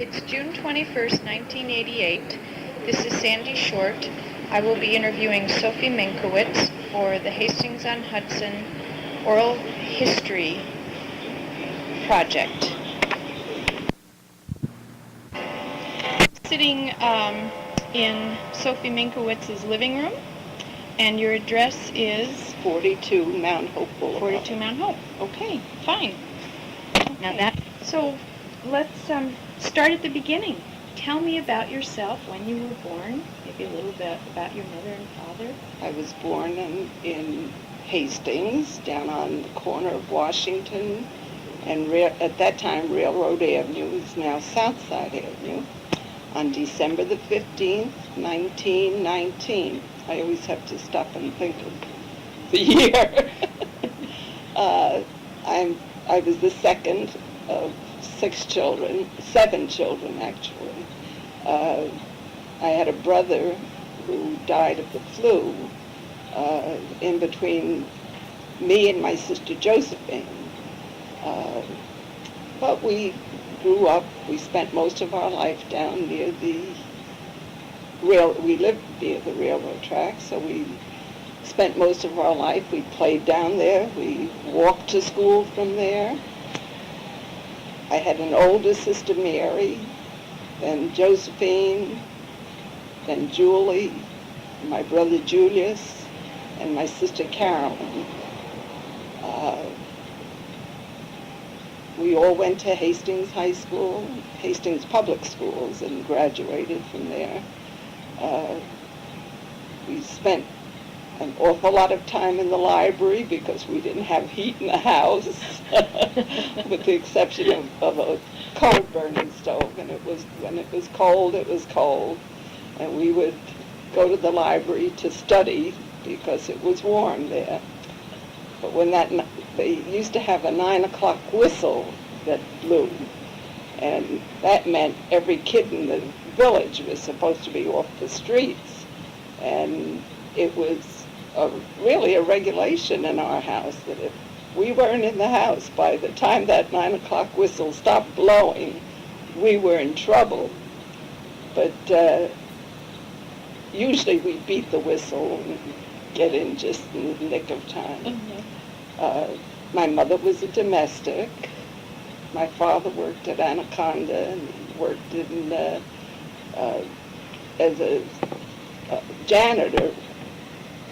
It's June 21st, 1988. This is Sandy Shortt. I will be interviewing Sophie Minkewicz for the Hastings-on-Hudson Oral History Project. Sitting in Sophie Minkewicz's living room, and your address is? 42 Mount Hope Boulevard. 42 Mount Hope. Okay, fine. Okay. So let's start at the beginning. Tell me about yourself, when you were born, maybe a little bit about your mother and father. I was born in Hastings, down on the corner of Washington, and at that time Railroad Avenue is now Southside Avenue, on December the 15th, 1919. I always have to stop and think of the year. I was the second of seven children actually. I had a brother who died of the flu in between me and my sister Josephine. But we grew up, we spent most of our life down near we lived near the railroad track, so we spent most of our life, we played down there, we walked to school from there. I had an older sister, Mary, then Josephine, then Julie, my brother Julius, and my sister Carolyn. We all went to Hastings High School, Hastings Public Schools, and graduated from there. We spent an awful lot of time in the library because we didn't have heat in the house, with the exception of a coal-burning stove. And when it was cold, it was cold. And we would go to the library to study because it was warm there. But when they used to have a 9 o'clock whistle that blew, and that meant every kid in the village was supposed to be off the streets. And it was really a regulation in our house that if we weren't in the house by the time that 9 o'clock whistle stopped blowing, we were in trouble. But usually we beat the whistle and get in just in the nick of time. Mm-hmm. My mother was a domestic. My father worked at Anaconda and worked in as a janitor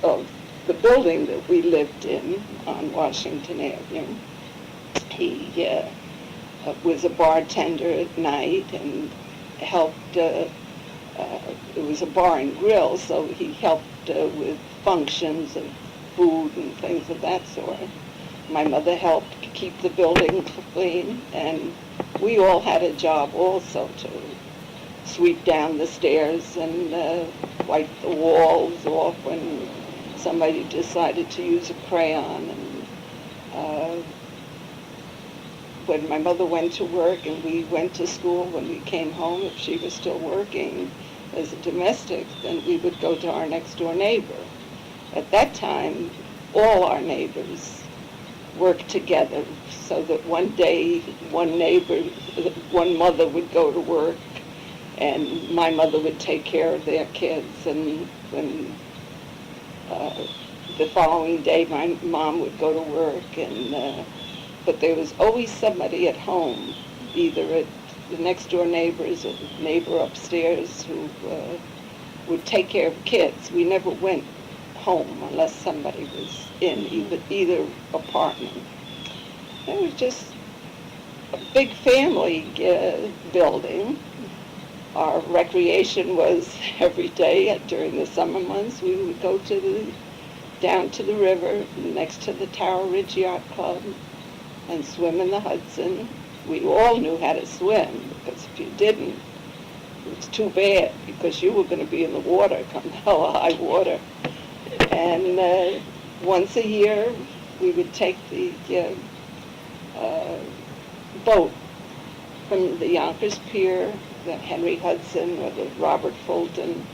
of the building that we lived in on Washington Avenue. He was a bartender at night and helped, it was a bar and grill, so he helped with functions of food and things of that sort. My mother helped keep the building clean, and we all had a job also to sweep down the stairs and wipe the walls off when somebody decided to use a crayon. And when my mother went to work and we went to school, when we came home, if she was still working as a domestic, then we would go to our next door neighbor. At that time, all our neighbors worked together, so that one day one mother would go to work and my mother would take care of their kids, and when the following day my mom would go to work, and but there was always somebody at home, either at the next door neighbors or the neighbor upstairs, who would take care of kids. We never went home unless somebody was in either apartment. It was just a big family building. Our recreation was every day during the summer months. We would go down to the river next to the Tower Ridge Yacht Club and swim in the Hudson. We all knew how to swim, because if you didn't, it was too bad, because you were going to be in the water come hell of high water. And once a year, we would take the boat from the Yonkers Pier, the Henry Hudson or the Robert Fulton,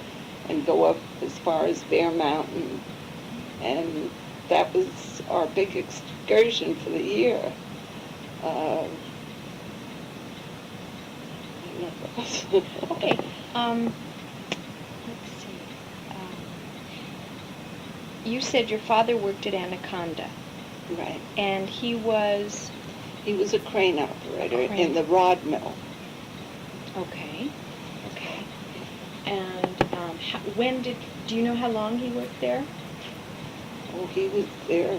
and go up as far as Bear Mountain. And that was our big excursion for the year. one of those. Okay. Let's see. You said your father worked at Anaconda, Right. and he was... He was a crane operator Crane. in the rod mill. Okay. Okay. And do you know how long he worked there? Oh, he was there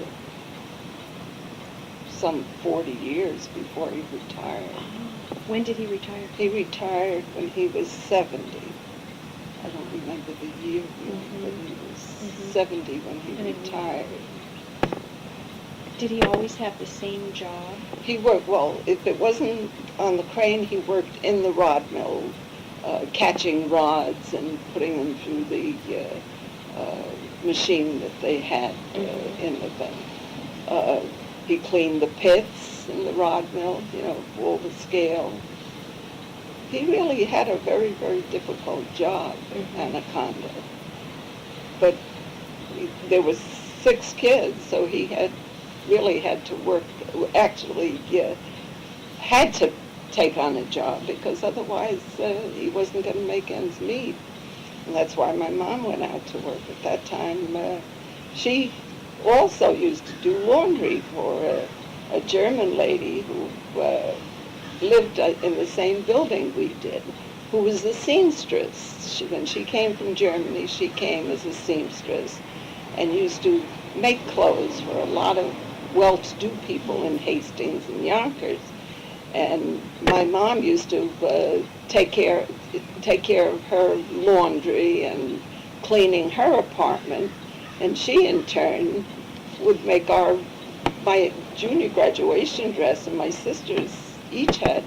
some 40 years before he retired. When did he retire? He retired when he was 70. I don't remember the year, but he was 70 when he retired. Did he always have the same job? He worked, well, if it wasn't on the crane, he worked in the rod mill, catching rods and putting them through the machine that they had in the thing. He cleaned the pits in the rod mill, all the scale. He really had a very, very difficult job at Anaconda. But there was 6 kids, so he really had to work, actually had to take on a job, because otherwise he wasn't going to make ends meet. And that's why my mom went out to work at that time. She also used to do laundry for a German lady who lived in the same building we did, who was a seamstress. When she came from Germany, she came as a seamstress and used to make clothes for a lot of well-to-do people in Hastings and Yonkers. And my mom used to take care of her laundry and cleaning her apartment, and she in turn would make my junior graduation dress, and my sisters each had,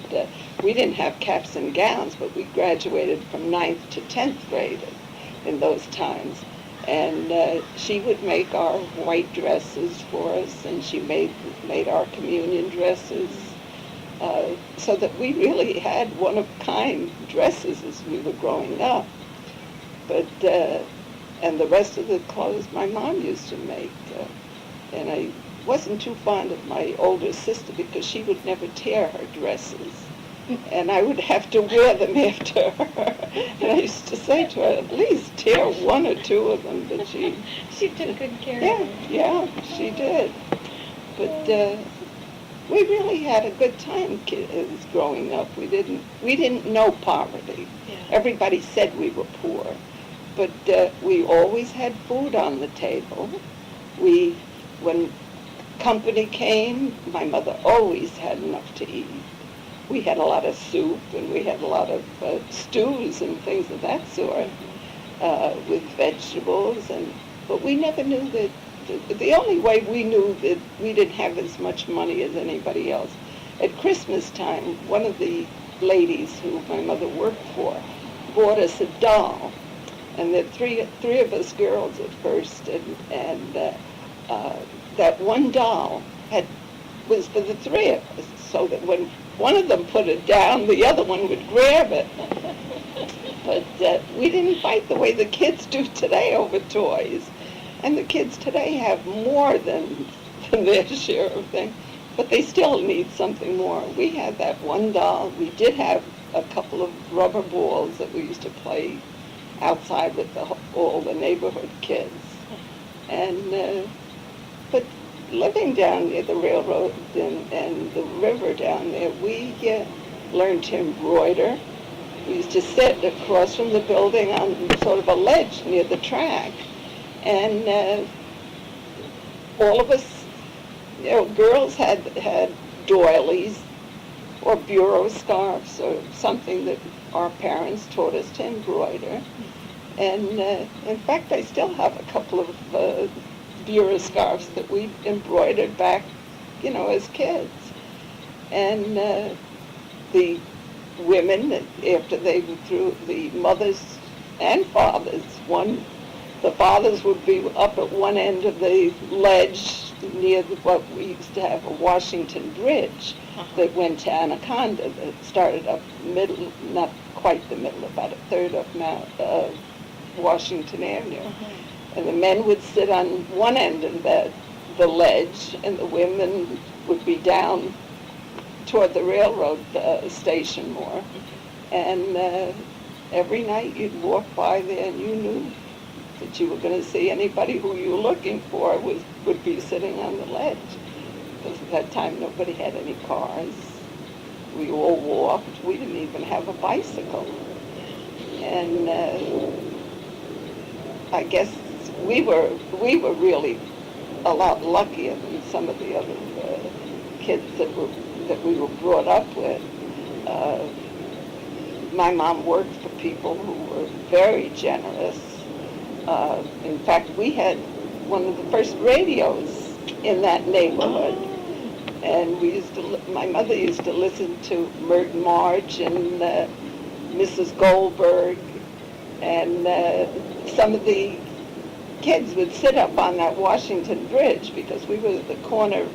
we didn't have caps and gowns, but we graduated from 9th to 10th grade in those times. And she would make our white dresses for us, and she made our communion dresses, so that we really had one-of-a-kind dresses as we were growing up. But and the rest of the clothes my mom used to make, and I wasn't too fond of my older sister because she would never tear her dresses, and I would have to wear them after her. And I used to say to her, at least tear 1 or 2 of them, but she took good care of them. Yeah, she did. But we really had a good time kids growing up. We didn't know poverty. Yeah. Everybody said we were poor, but we always had food on the table. When company came, my mother always had enough to eat. We had a lot of soup, and we had a lot of stews and things of that sort, with vegetables, but we never knew that. The only way we knew that we didn't have as much money as anybody else, at Christmas time, one of the ladies who my mother worked for bought us a doll, and there were three of us girls at first, and that one doll was for the 3 of us, so that when one of them put it down, the other one would grab it. But we didn't fight the way the kids do today over toys. And the kids today have more than their share of things, but they still need something more. We had that one doll. We did have a couple of rubber balls that we used to play outside with all the neighborhood kids. And but living down near the railroad and the river down there, we learned to embroider. We used to sit across from the building on sort of a ledge near the track. And all of us, girls had doilies or bureau scarves or something that our parents taught us to embroider. And in fact, I still have a couple of bureau scarves that we embroidered back, as kids. And the women, after they were through, the mothers and fathers, the fathers would be up at one end of the ledge near what we used to have, a Washington Bridge that went to Anaconda, that started up middle, not quite the middle, about a third of Washington Avenue. And the men would sit on one end of the ledge, and the women would be down toward the railroad station more. And every night you'd walk by there and you knew that you were going to see anybody who you were looking for would be sitting on the ledge. Because at that time nobody had any cars. We all walked. We didn't even have a bicycle. And I guess we were really a lot luckier than some of the other kids that we were brought up with. My mom worked for people who were very generous. In fact, we had one of the first radios in that neighborhood. And my mother used to listen to Merton March and Mrs. Goldberg, and some of the kids would sit up on that Washington Bridge because we were at the corner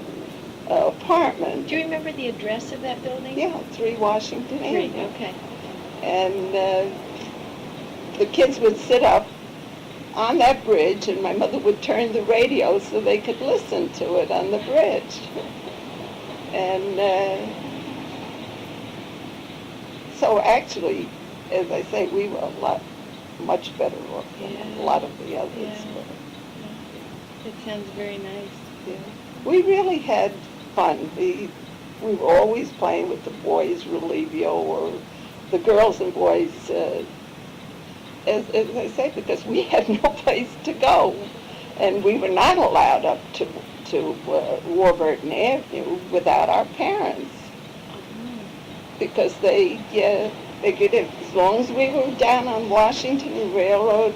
apartment. Do you remember the address of that building? Yeah, 3 Washington Avenue. 3, okay. And the kids would sit up on that bridge, and my mother would turn the radio so they could listen to it on the bridge. And so actually, as I say, we were much better off than a lot of the others. Yeah. It sounds very nice. Yeah. We really had fun. We were always playing with the boys' Relivio, or the girls and boys, as I say, because we had no place to go. And we were not allowed up to Warburton Avenue without our parents. Because they figured as long as we were down on Washington and Railroad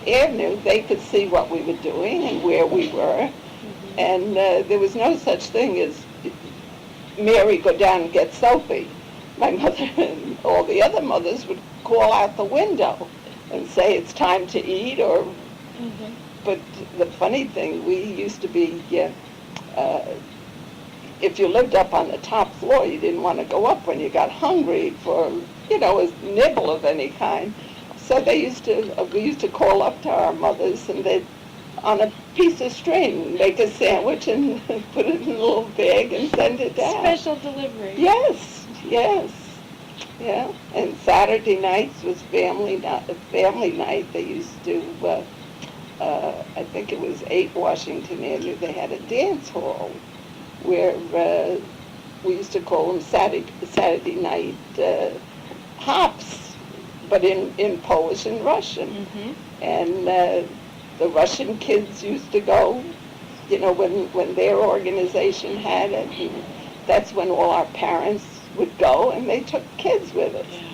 Avenue, they could see what we were doing and where we were. Mm-hmm. And there was no such thing as Mary, go down and get Sophie. My mother and all the other mothers would call out the window and say it's time to eat, or. Mm-hmm. But the funny thing, we used to be, if you lived up on the top floor, you didn't want to go up when you got hungry for, a nibble of any kind. So we used to call up to our mothers, and they'd, on a piece of string, make a sandwich and put it in a little bag and send it down. Special delivery. Yes. Yeah. And Saturday nights was family night. They used to, I think it was 8 Washington Avenue, they had a dance hall where we used to call them Saturday night hops, but in Polish and Russian. Mm-hmm. And the Russian kids used to go, when their organization had it. And that's when all our parents would go, and they took kids with us. Yeah.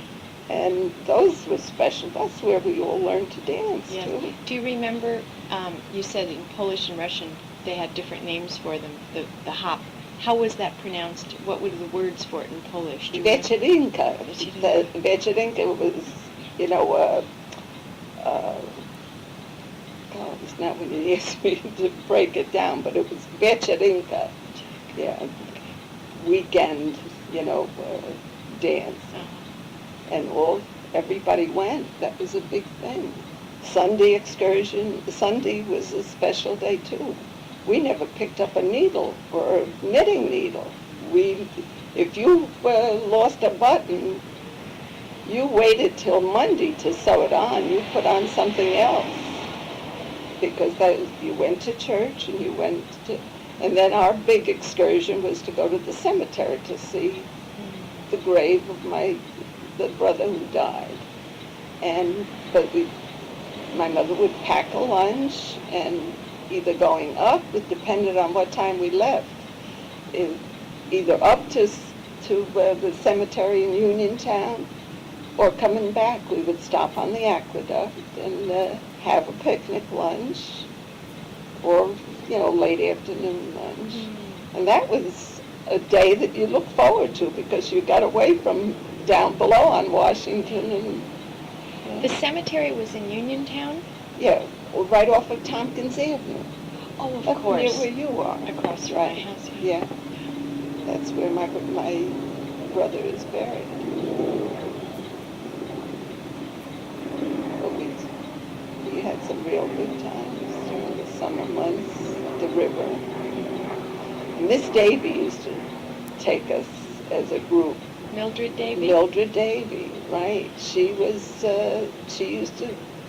And those were special. That's where we all learned to dance, too. Do you remember, you said in Polish and Russian, they had different names for them, the hop. How was that pronounced? What were the words for it in Polish? Večerinka. Večerinka was, it's not when you asked me to break it down, but it was Večerinka. Yeah. Weekend, dance. Uh-huh. And everybody went. That was a big thing. Sunday excursion. Sunday was a special day too. We never picked up a needle or a knitting needle. If you lost a button, you waited till Monday to sew it on. You put on something else, because you went to church and then our big excursion was to go to the cemetery to see the grave of the brother who died. But my mother would pack a lunch, and either going up, it depended on what time we left, either up to the cemetery in Uniontown, or coming back. We would stop on the aqueduct and have a picnic lunch, or late afternoon lunch. And that was a day that you look forward to, because you got away from down below on Washington. The cemetery was in Uniontown? Yeah, right off of Tompkins Avenue. Oh, of course. Near where you are. Across from my house. Yeah. That's where my brother is buried. But we had some real good times during the summer months at the river. And Miss Davy used to take us as a group. Mildred Davy? Mildred Davy, right. She used to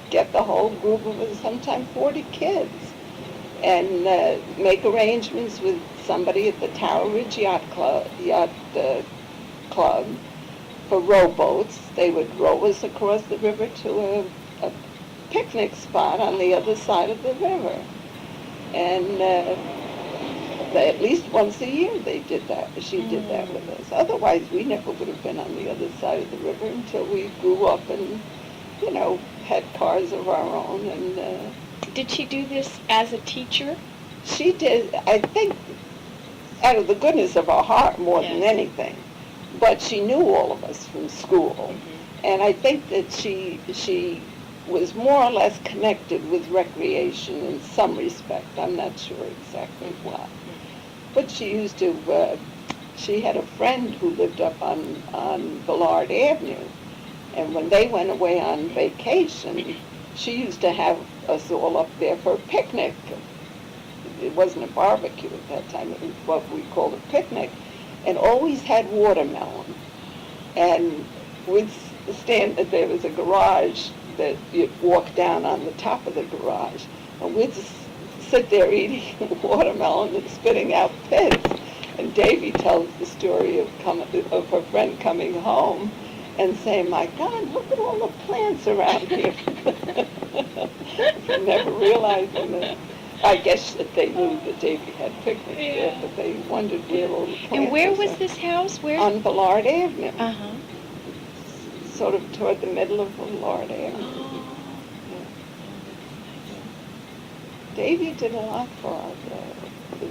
get the whole group of us, sometimes 40 kids, and make arrangements with somebody at the Tower Ridge Club for rowboats. They would row us across the river to a picnic spot on the other side of the river. And at least once a year they did that. She did that with us. Otherwise, we never would have been on the other side of the river until we grew up and, had cars of our own. And did she do this as a teacher? She did, I think, out of the goodness of her heart more than anything. But she knew all of us from school. Mm-hmm. And I think that she was more or less connected with recreation in some respect. I'm not sure exactly what. But she used to, she had a friend who lived up on Ballard Avenue. And when they went away on vacation, she used to have us all up there for a picnic. It wasn't a barbecue at that time. It was what we called a picnic. And always had watermelon. And we'd stand, there was a garage that you'd walk down on the top of the garage. And we'd just sit there eating watermelon and spitting out pits. And Davy tells the story of her friend coming home and saying, "My God, look at all the plants around here." Never realizing that. I guess that they knew that Davy had picnics there, but they wondered where all the plants And where was are. this house? Where? On Ballard Avenue. Uh-huh. Sort of toward the middle of Ballard Avenue. Oh. Davy did a lot for the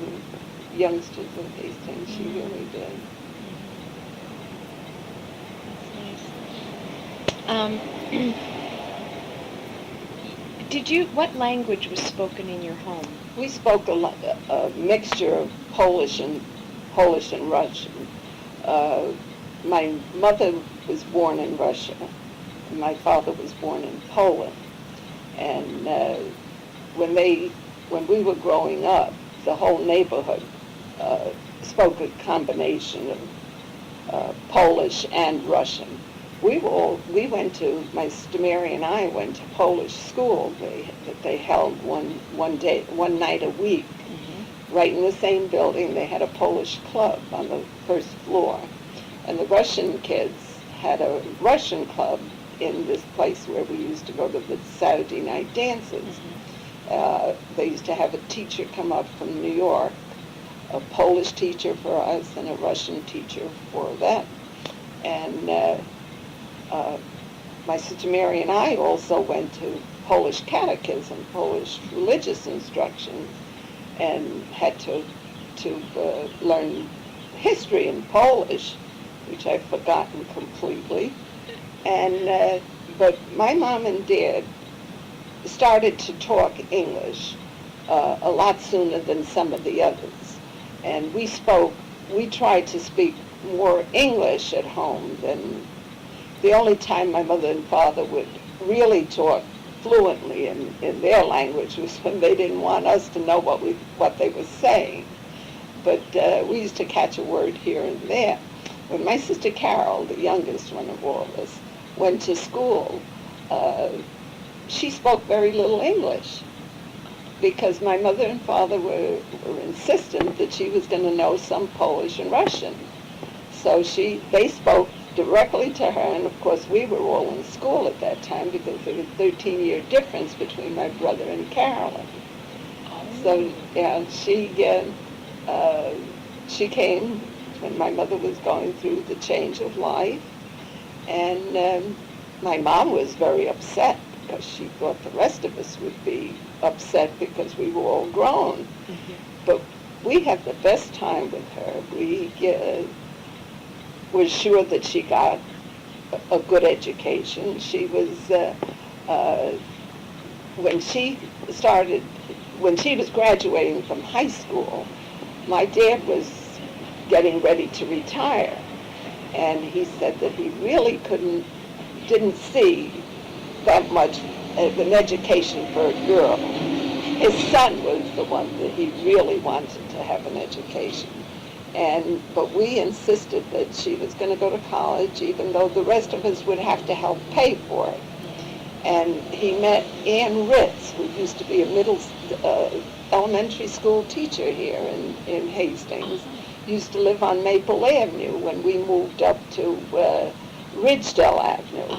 youngsters of Hastings. She really did. What language was spoken in your home? We spoke a mixture of Polish and Russian. My mother was born in Russia. And my father was born in Poland. And when we were growing up, the whole neighborhood spoke a combination of Polish and Russian. My sister Mary and I went to Polish school. They held one night a week. Mm-hmm. Right in the same building. They had a Polish club on the first floor. And the Russian kids had a Russian club in this place where we used to go to the Saturday night dances. Mm-hmm. They used to have a teacher come up from New York, a Polish teacher for us and a Russian teacher for them. And my sister Mary and I also went to Polish catechism, Polish religious instruction, and had to learn history in Polish, which I've forgotten completely. And but my mom and dad started to talk English a lot sooner than some of the others, and we tried to speak more English at home than. The only time my mother and father would really talk fluently in their language was when they didn't want us to know what they were saying. But we used to catch a word here and there. When my sister Carol, the youngest one of all of us, went to school, she spoke very little English because my mother and father were insistent that she was going to know some Polish and Russian. So they spoke directly to her, and of course we were all in school at that time because there was a 13-year difference between my brother and Carolyn. So yeah, she came when my mother was going through the change of life, and my mom was very upset because she thought the rest of us would be upset because we were all grown. Mm-hmm. But we had the best time with her. We was sure that she got a good education. She was, when she was graduating from high school, my dad was getting ready to retire. And he said that he really didn't see that much of an education for a girl. His son was the one that he really wanted to have an education. But we insisted that she was going to go to college, even though the rest of us would have to help pay for it. And he met Ann Ritz, who used to be a elementary school teacher here in Hastings. Used to live on Maple Avenue when we moved up to Ridgedale Avenue.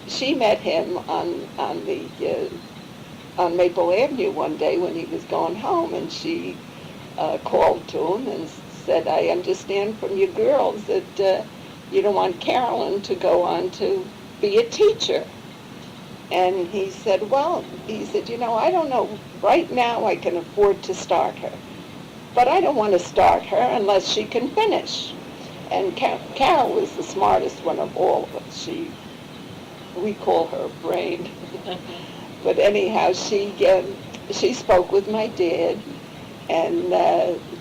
She met him on Maple Avenue one day when he was going home, and she called to him and said, "I understand from you girls that you don't want Carolyn to go on to be a teacher." And he said, "Well," he said, "I don't know. Right now I can afford to start her. But I don't want to start her unless she can finish." And Carol was the smartest one of all of us. We call her brain. But anyhow, she spoke with my dad and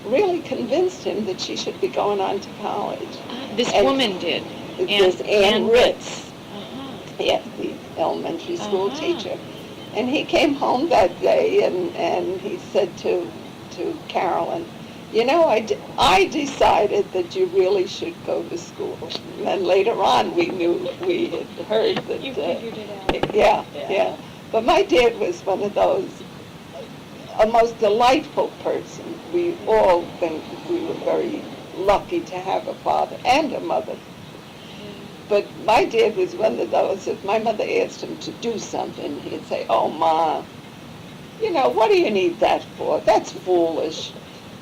really convinced him that she should be going on to college. This woman did. This Ann Ritz. Yeah, the elementary school teacher. And he came home that day and he said to Carolyn, I decided that you really should go to school. And then later on we had heard that. You figured it out. Yeah. But my dad was one of those, a most delightful person. We all think we were very lucky to have a father and a mother. But my dad was one of those, if my mother asked him to do something, he'd say, "Oh, Ma, what do you need that for? That's foolish."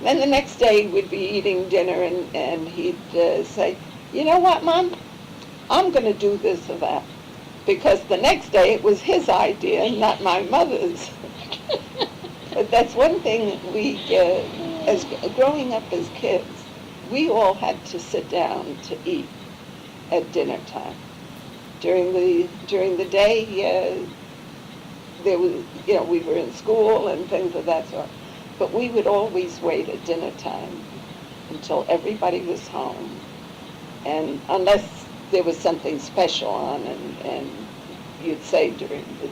Then the next day we'd be eating dinner and he'd say, "You know what, Mom? I'm going to do this or that." Because the next day it was his idea, not my mother's. But that's one thing as growing up as kids, we all had to sit down to eat at dinner time. During the day, there was, we were in school and things of that sort. But we would always wait at dinner time until everybody was home. And unless there was something special on and you'd say during the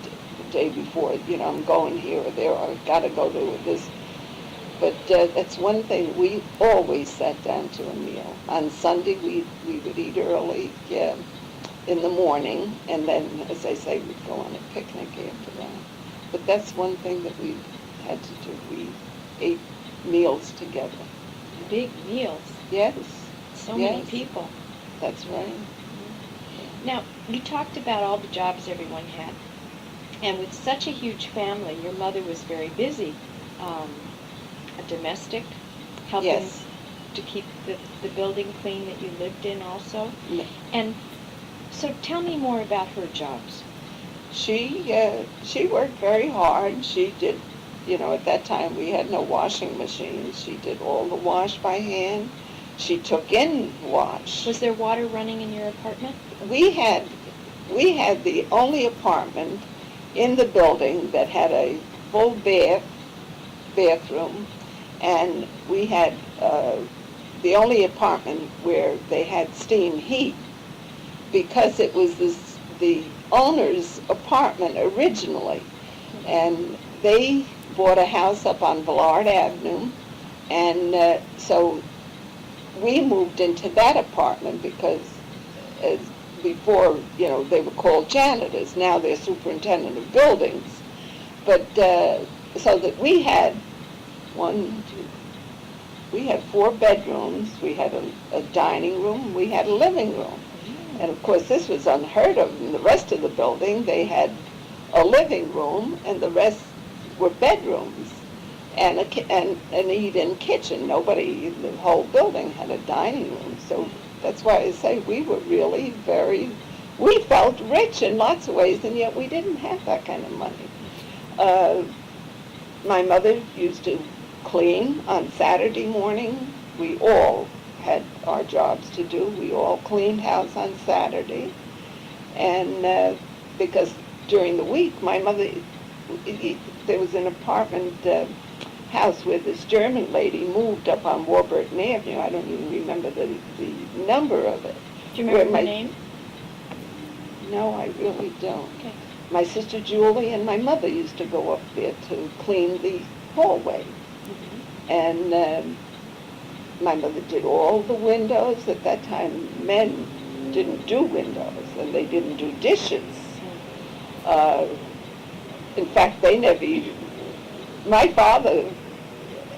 day before, I'm going here or there, or I've got to go to this. But that's one thing, we always sat down to a meal. On Sunday, we would eat early in the morning, and then, as I say, we'd go on a picnic after that. But that's one thing that we had to do. We ate meals together. Big meals. Yes. So many people. That's right. Now, you talked about all the jobs everyone had. And with such a huge family, your mother was very busy. A domestic, helping to keep the building clean that you lived in also. Yeah. And so tell me more about her jobs. She worked very hard. She did, at that time we had no washing machines. She did all the wash by hand. She took in wash. Was there water running in your apartment? We had the only apartment in the building that had a full bathroom, and we had the only apartment where they had steam heat, because it was the owner's apartment originally, and they bought a house up on Villard Avenue, and so we moved into that apartment because before, they were called janitors. Now they're superintendent of buildings. But so that we had we had 4 bedrooms. We had a dining room. We had a living room. And of course, this was unheard of. In the rest of the building, they had a living room, and the rest were bedrooms and an eat-in kitchen. Nobody in the whole building had a dining room. So that's why I say we were really we felt rich in lots of ways, and yet we didn't have that kind of money. My mother used to clean on Saturday morning. We all had our jobs to do. We all cleaned house on Saturday. And because during the week, my mother, there was an apartment house where this German lady moved up on Warburton Avenue. I don't even remember the number of it. Do you remember her name? No, I really don't. Okay. My sister Julie and my mother used to go up there to clean the hallway. Mm-hmm. And My mother did all the windows. At that time, men didn't do windows, and they didn't do dishes. In fact, they never even... My father,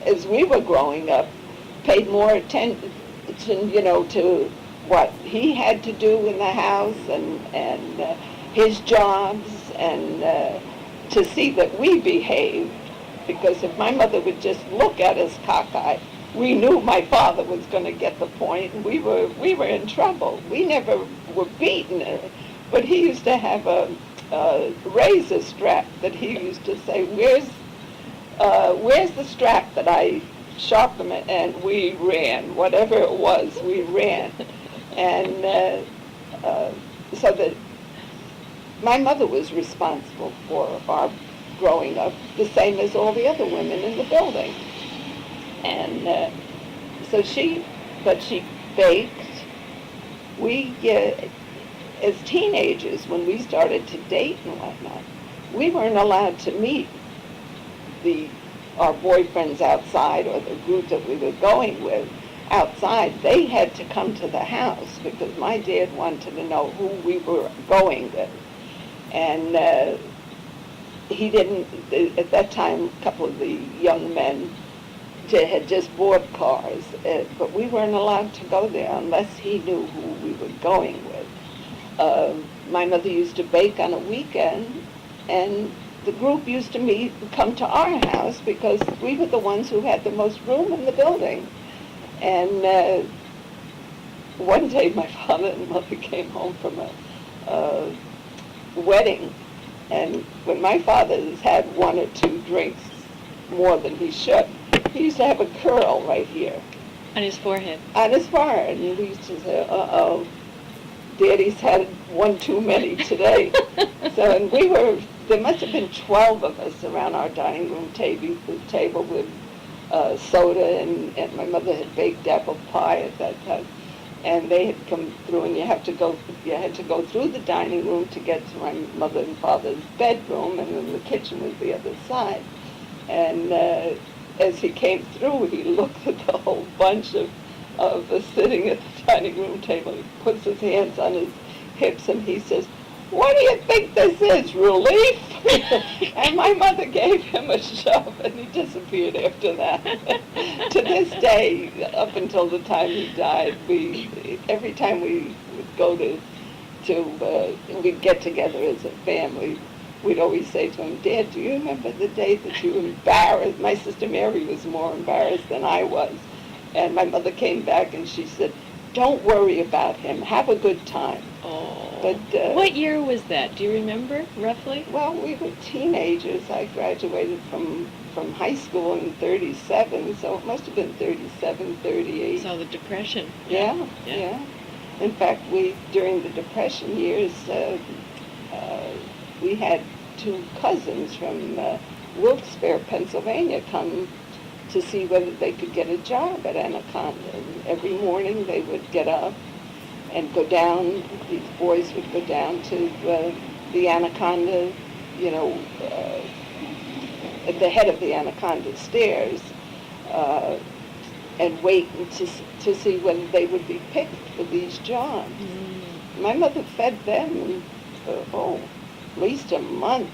as we were growing up, paid more attention, to what he had to do in the house and his jobs, and to see that we behaved. Because if my mother would just look at us cockeyed, we knew my father was going to get the point, and we were in trouble. We never were beaten, but he used to have a razor strap that he used to say, where's the strap that I sharpened it? And we ran. Whatever it was, we ran. And so that my mother was responsible for our growing up, the same as all the other women in the building. And so she baked. We, as teenagers, when we started to date and whatnot, we weren't allowed to meet our boyfriends outside, or the group that we were going with outside. They had to come to the house because my dad wanted to know who we were going with. And he didn't, at that time, a couple of the young men had just bought cars, but we weren't allowed to go there unless he knew who we were going with. My mother used to bake on a weekend, and the group used to come to our house because we were the ones who had the most room in the building. And one day my father and mother came home from a wedding, and when my father's had one or two drinks more than he should, he used to have a curl right here. On his forehead? On his forehead. And we used to say, uh-oh, Daddy's had one too many today. So, and there must have been 12 of us around our dining room table with soda, and my mother had baked apple pie at that time. And they had come through, and you had to go through the dining room to get to my mother and father's bedroom, and then the kitchen was the other side. And as he came through, he looked at the whole bunch of us sitting at the dining room table. He puts his hands on his hips, and he says, "What do you think this is, relief?" And my mother gave him a shove, and he disappeared after that. To this day, up until the time he died, every time we would go we'd get together as a family, we'd always say to him, "Dad, do you remember the day that you embarrassed?" My sister Mary was more embarrassed than I was. And my mother came back and she said, "Don't worry about him. Have a good time." Oh. But what year was that? Do you remember, roughly? Well, we were teenagers. I graduated from high school in 37, so it must have been 37, 38. So the Depression. Yeah. In fact, during the Depression years, we had two cousins from Wilkes-Barre, Pennsylvania, come to see whether they could get a job at Anaconda. And every morning they would get up and go down, these boys would go down to the Anaconda, at the head of the Anaconda stairs, and wait to see whether they would be picked for these jobs. Mm. My mother fed them at least a month.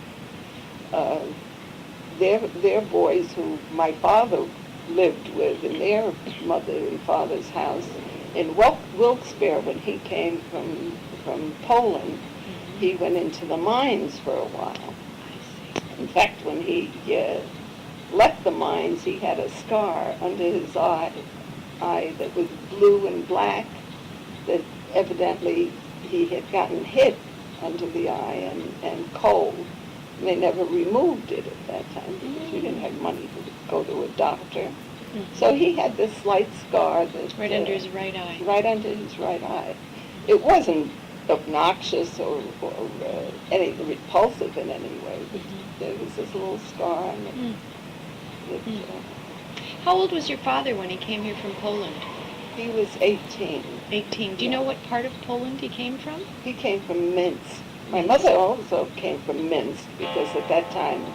Their boys, who my father lived with in their mother and father's house in Wilkes-Barre, when he came from Poland, he went into the mines for a while. In fact, when he left the mines, he had a scar under his eye that was blue and black, that evidently he had gotten hit under the eye and cold. And they never removed it at that time because we didn't have money to go to a doctor. Mm-hmm. So he had this slight scar that right under his right eye. Right under his right eye. It wasn't obnoxious or any repulsive in any way. Mm-hmm. There was this little scar on it. Mm-hmm. How old was your father when he came here from Poland? He was 18. 18. Do you know what part of Poland he came from? He came from Minsk. My mother also came from Minsk because at that time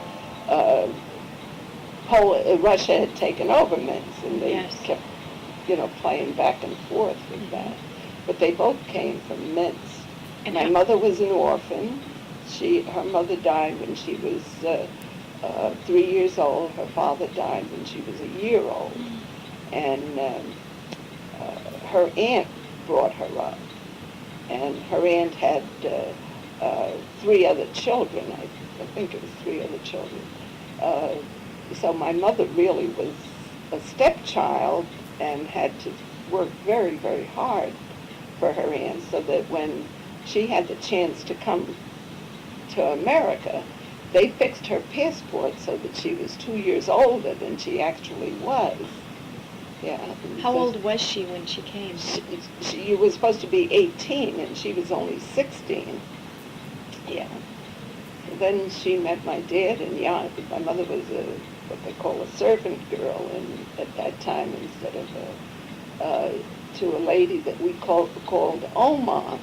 Russia had taken over Minsk, and they kept, playing back and forth with that. But they both came from Minsk. And My how- mother was an orphan. Her mother died when she was 3 years old. Her father died when she was a year old. And her aunt brought her up. And her aunt had 3 other children. I think it was 3 other children. So my mother really was a stepchild and had to work very, very hard for her aunt, so that when she had the chance to come to America, they fixed her passport so that she was 2 years older than she actually was. Yeah. How old was she when she came? She was supposed to be 18, and she was only 16. Yeah. So then she met my dad, and my mother was what they call a servant girl, and at that time, instead of to a lady that we called Oma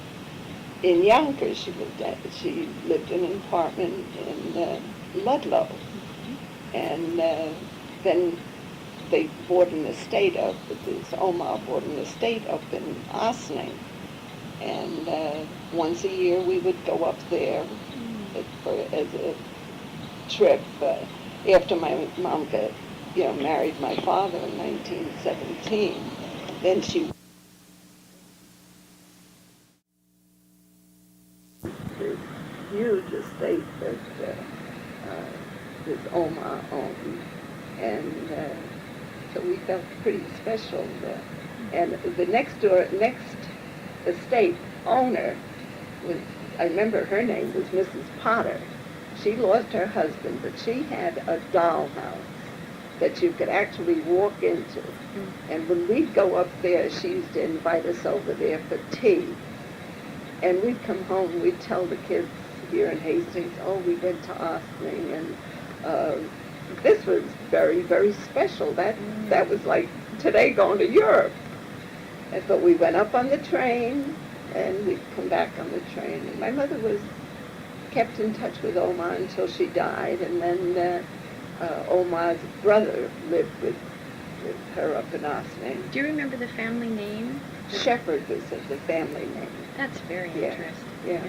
in Yonkers. She lived in an apartment in Ludlow, and then they bought an estate up. This Oma bought an estate up in Ossining, and once a year we would go up there as a trip. After my mom married my father in 1917, then she this huge estate that this Oma owned, and so we felt pretty special. And the next estate owner I remember her name was Mrs. Potter. She lost her husband, but she had a dollhouse that you could actually walk into. And when we'd go up there, she used to invite us over there for tea. And we'd come home, we'd tell the kids here in Hastings, oh, we went to Ossining, and this was very, very special. That was like today going to Europe. But we went up on the train, and we'd come back on the train. And my mother kept in touch with Oma until she died, and then Oma's brother lived with her up in Ossining. Do you remember the family name? Shepherd was the family name. That's very interesting. Yeah.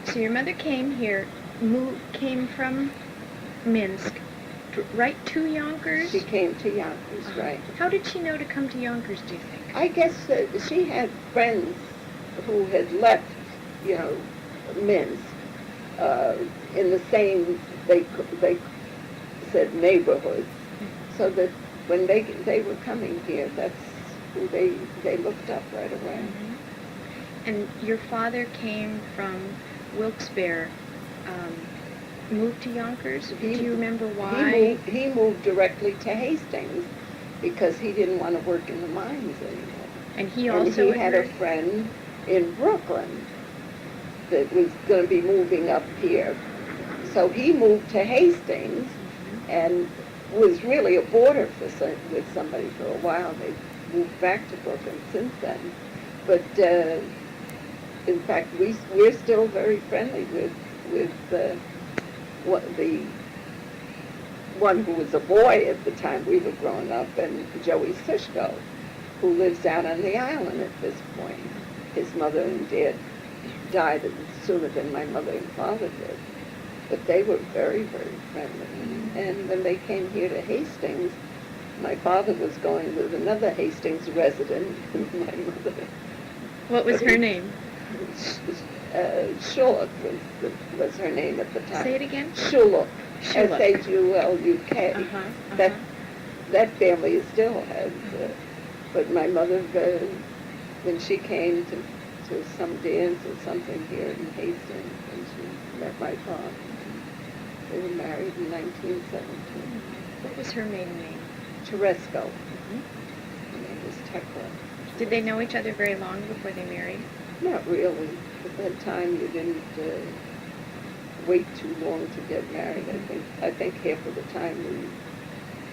So your mother came here, came from Minsk, right to Yonkers? She came to Yonkers, right. How did she know to come to Yonkers, do you think? I guess she had friends who had left, Minsk, in the same, they said neighborhoods, so that when they were coming here, that's who they looked up right away. Mm-hmm. And your father came from Wilkes-Barre, moved to Yonkers? Do you remember why? He moved directly to Hastings because he didn't want to work in the mines anymore. And he also And he had a friend in Brooklyn that was going to be moving up here. So he moved to Hastings and was really a boarder with somebody for a while. They moved back to Brooklyn since then. But in fact, we're still very friendly with the one who was a boy at the time we were growing up, and Joey Sishko, who lives out on the island at this point. His mother and dad died sooner than my mother and father did. But they were very, very friendly. And when they came here to Hastings, my father was going with another Hastings resident, my mother. What was her name? Shortt was her name at the time. Say it again? Shuluk. Shuluk. Shuluk. That family still has. But my mother, when she came to some dance or something here in Hastings, and she met my father, they were married in 1917. What was her maiden name? Teresco. Her name was Tekla. Did they know each other very long before they married? Not really. At that time, you didn't wait too long to get married. I think half of the time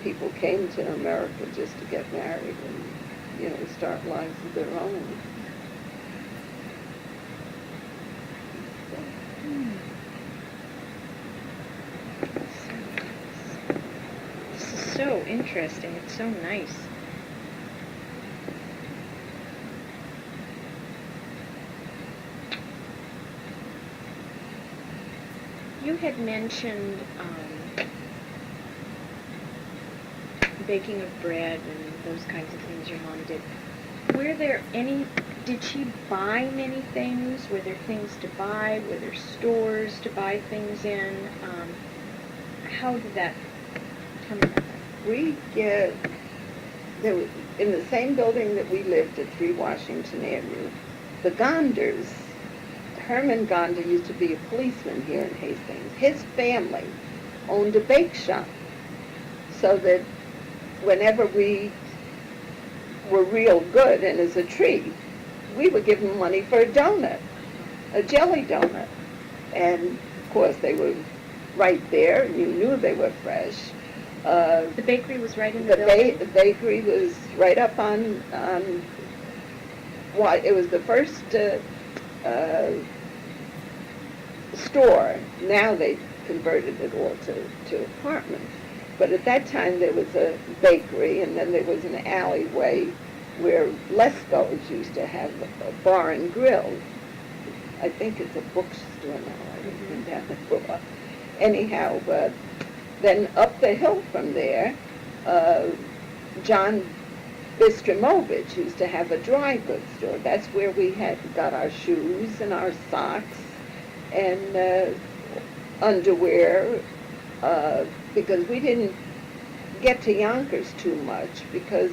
people came to America just to get married and start lives of their own. This is so interesting. It's so nice. You had mentioned baking of bread and those kinds of things your mom did. Were there any, did she buy many things? Were there things to buy? Were there stores to buy things in? How did that come about? We, there was, in the same building that we lived at 3 Washington Avenue, the Gonders, Herman Gonder used to be a policeman here in Hastings. His family owned a bake shop, so that whenever we were real good and as a treat, we would give them money for a donut, a jelly donut. And of course they were right there, and you knew they were fresh. The bakery was right in the building? The bakery was right up on what, it was the first store. Now they converted it all to apartments. But at that time there was a bakery, and then there was an alleyway where Lesko's used to have a bar and grill. I think it's a bookstore now. I haven't been down there for a while. Anyhow, then up the hill from there, John Bistromovich used to have a dry goods store. That's where we had got our shoes and our socks and underwear, because we didn't get to Yonkers too much because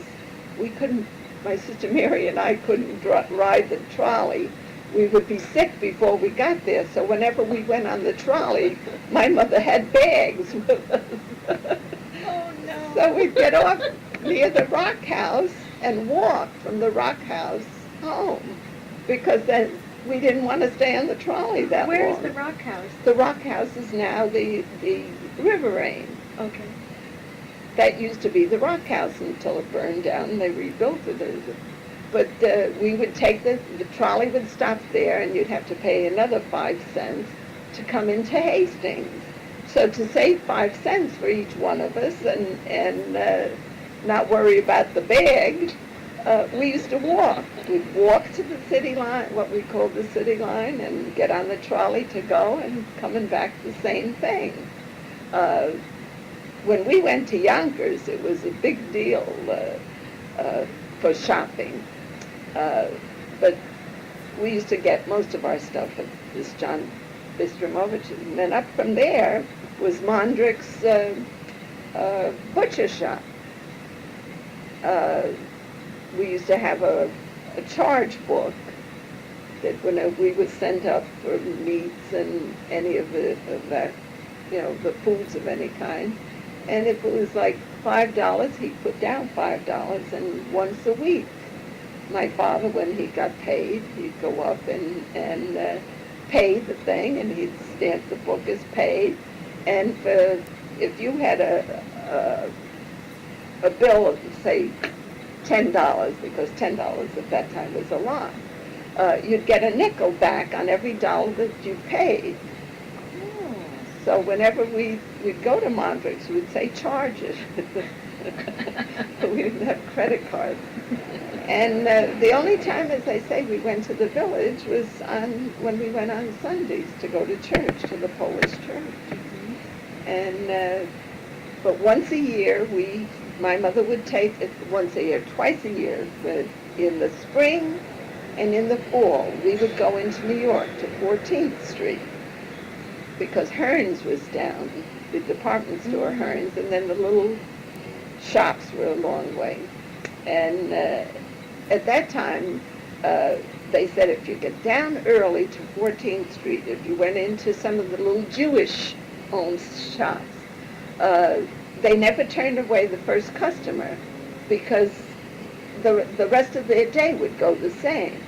we couldn't, my sister Mary and I couldn't ride the trolley. We would be sick before we got there, so whenever we went on the trolley, my mother had bags with us. Oh, no. So we'd get off near the Rock House and walk from the Rock House home, because then we didn't want to stay on the trolley that long. Where is the Rock House? The Rock House is now the River Aim. Okay. That used to be the Rock House until it burned down and they rebuilt it. But we would take the trolley would stop there, and you'd have to pay another 5 cents to come into Hastings. So to save 5 cents for each one of us and not worry about the bag, we used to walk. We'd walk to the city line, what we called the city line, and get on the trolley to go, and coming back the same thing. When we went to Yonkers, it was a big deal for shopping. But we used to get most of our stuff at this John Bistromovich's. And then up from there was Mondrick's butcher shop. We used to have a charge book that when we was sent up for meats and any of that, you know, the foods of any kind. And if it was like $5, he'd put down $5, and once a week, my father, when he got paid, he'd go up and pay the thing, and he'd stamp the book as paid. And if you had a bill of, say, $10, because $10 at that time was a lot, you'd get a nickel back on every dollar that you paid. So whenever we'd go to Mondrick's, we'd say, charge it. We didn't have credit cards. And the only time, as I say, we went to the village was when we went on Sundays to go to church, to the Polish church. And but once a year, my mother would take it once a year, twice a year, but in the spring and in the fall, we would go into New York to 14th Street, because Hearns was down, the department store Hearns, and then the little shops were a long way. And at that time, they said if you get down early to 14th Street, if you went into some of the little Jewish-owned shops, they never turned away the first customer, because the rest of their day would go the same.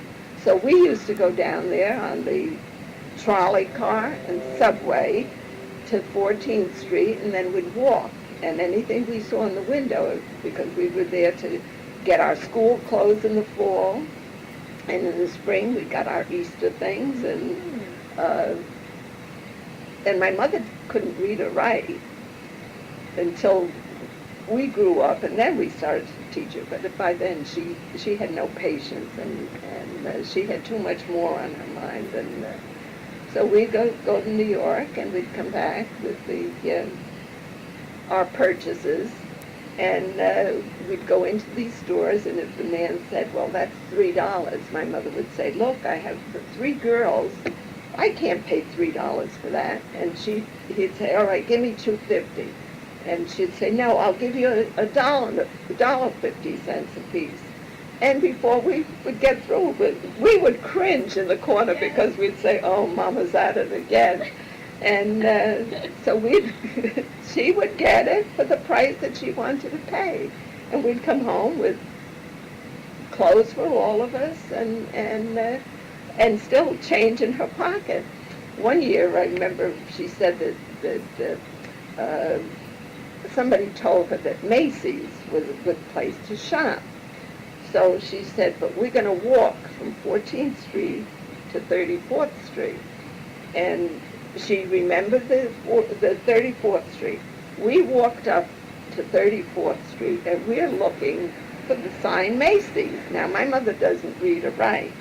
So we used to go down there on the trolley car and subway to 14th Street, and then we'd walk, and anything we saw in the window, because we were there to get our school clothes in the fall, and in the spring we got our Easter things, and my mother couldn't read or write until we grew up, and then we started to teach her. But by then, she had no patience, and she had too much more on her mind. And so we'd go to New York, and we'd come back with our purchases, and we'd go into these stores, and if the man said, well, that's $3, my mother would say, look, I have 3 girls. I can't pay $3 for that. And he'd say, all right, give me $2.50. And she'd say, no, I'll give you $1.50 a piece. And before we would get through, we would cringe in the corner because we'd say, oh, Mama's at it again. And so she would get it for the price that she wanted to pay. And we'd come home with clothes for all of us and still change in her pocket. One year, I remember she said that somebody told her that Macy's was a good place to shop. So she said, but we're going to walk from 14th Street to 34th Street. And she remembered the 34th Street. We walked up to 34th Street, and we're looking for the sign Macy's. Now, my mother doesn't read or write.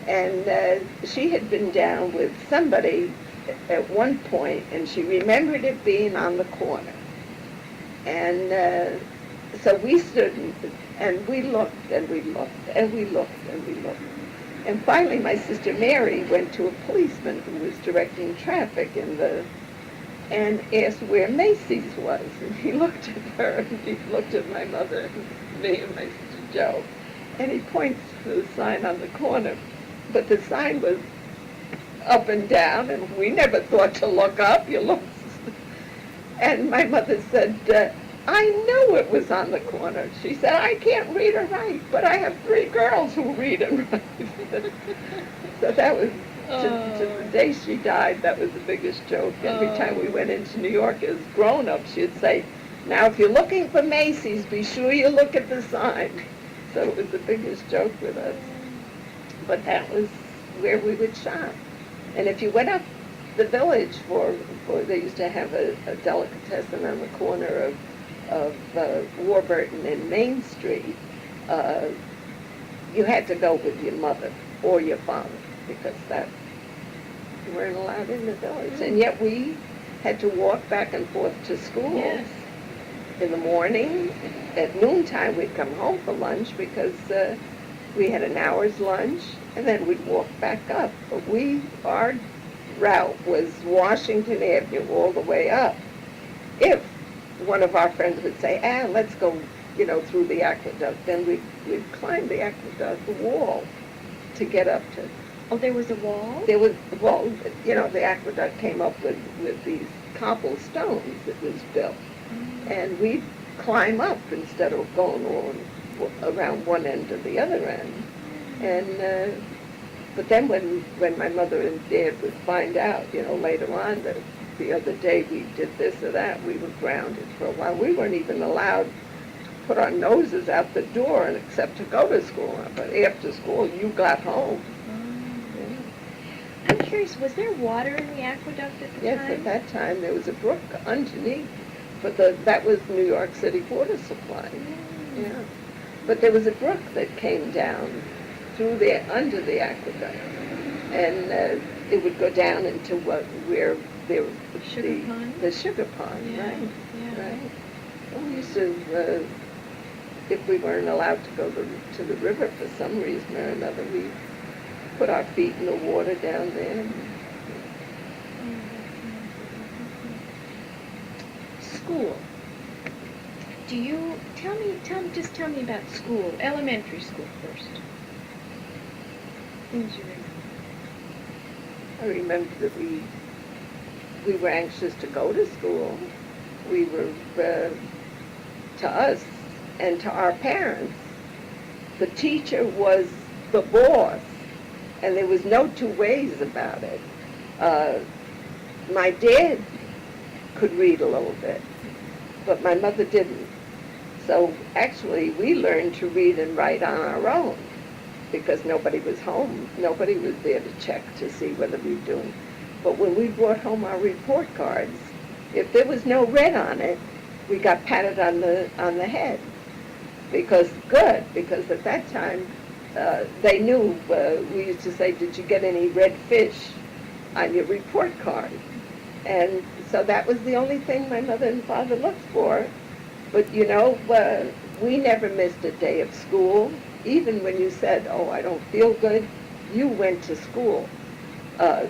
And she had been down with somebody at one point, and she remembered it being on the corner. And so we stood and we looked and we looked and we looked and we looked. And finally my sister Mary went to a policeman who was directing traffic and asked where Macy's was. And he looked at her and he looked at my mother and me and my sister Joe. And he points to the sign on the corner. But the sign was up and down, and we never thought to look up. You look. And my mother said, I knew it was on the corner. She said, I can't read or write, but I have 3 girls who read and write. So that was, to the day she died, that was the biggest joke. Every time we went into New York as grown-ups, she'd say, now if you're looking for Macy's, be sure you look at the sign. So it was the biggest joke with us. But that was where we would shop. And if you went up the village for they used to have a delicatessen on the corner of Warburton and Main Street, you had to go with your mother or your father because you weren't allowed in the village. And yet we had to walk back and forth to school. Yes. In the morning. At noontime we'd come home for lunch because we had an hour's lunch, and then we'd walk back up. But our route was Washington Avenue all the way up. If one of our friends would say, let's go, through the aqueduct, then we'd climb the aqueduct wall to get up to. Oh, there was a wall? There was, the aqueduct came up with these cobblestones that was built. And we'd climb up instead of going around one end to the other end. And but then when my mother and Dad would find out, later on that the other day we did this or that, we were grounded for a while. We weren't even allowed to put our noses out the door except to go to school. But after school, you got home. I'm curious, was there water in the aqueduct at the time? Yes, at that time there was a brook underneath, but that was New York City water supply. Yeah, but there was a brook that came down under the aqueduct, and it would go down into where there the sugar pond, Yeah. right? Yeah. Right. Well, we used to, if we weren't allowed to go to the river for some reason or another, we put our feet in the water down there. School. Do you just tell me about school, elementary school first. Things you remember. I remember that we were anxious to go to school. We were, to us and to our parents, the teacher was the boss, and there was no two ways about it. My dad could read a little bit, but my mother didn't. So actually, we learned to read and write on our own because nobody was home. Nobody was there to check to see whether we were doing. But when we brought home our report cards, if there was no red on it, we got patted on the head because at that time they knew. We used to say, "Did you get any red fish on your report card?" And so that was the only thing my mother and father looked for. But we never missed a day of school. Even when you said, "Oh, I don't feel good," you went to school. I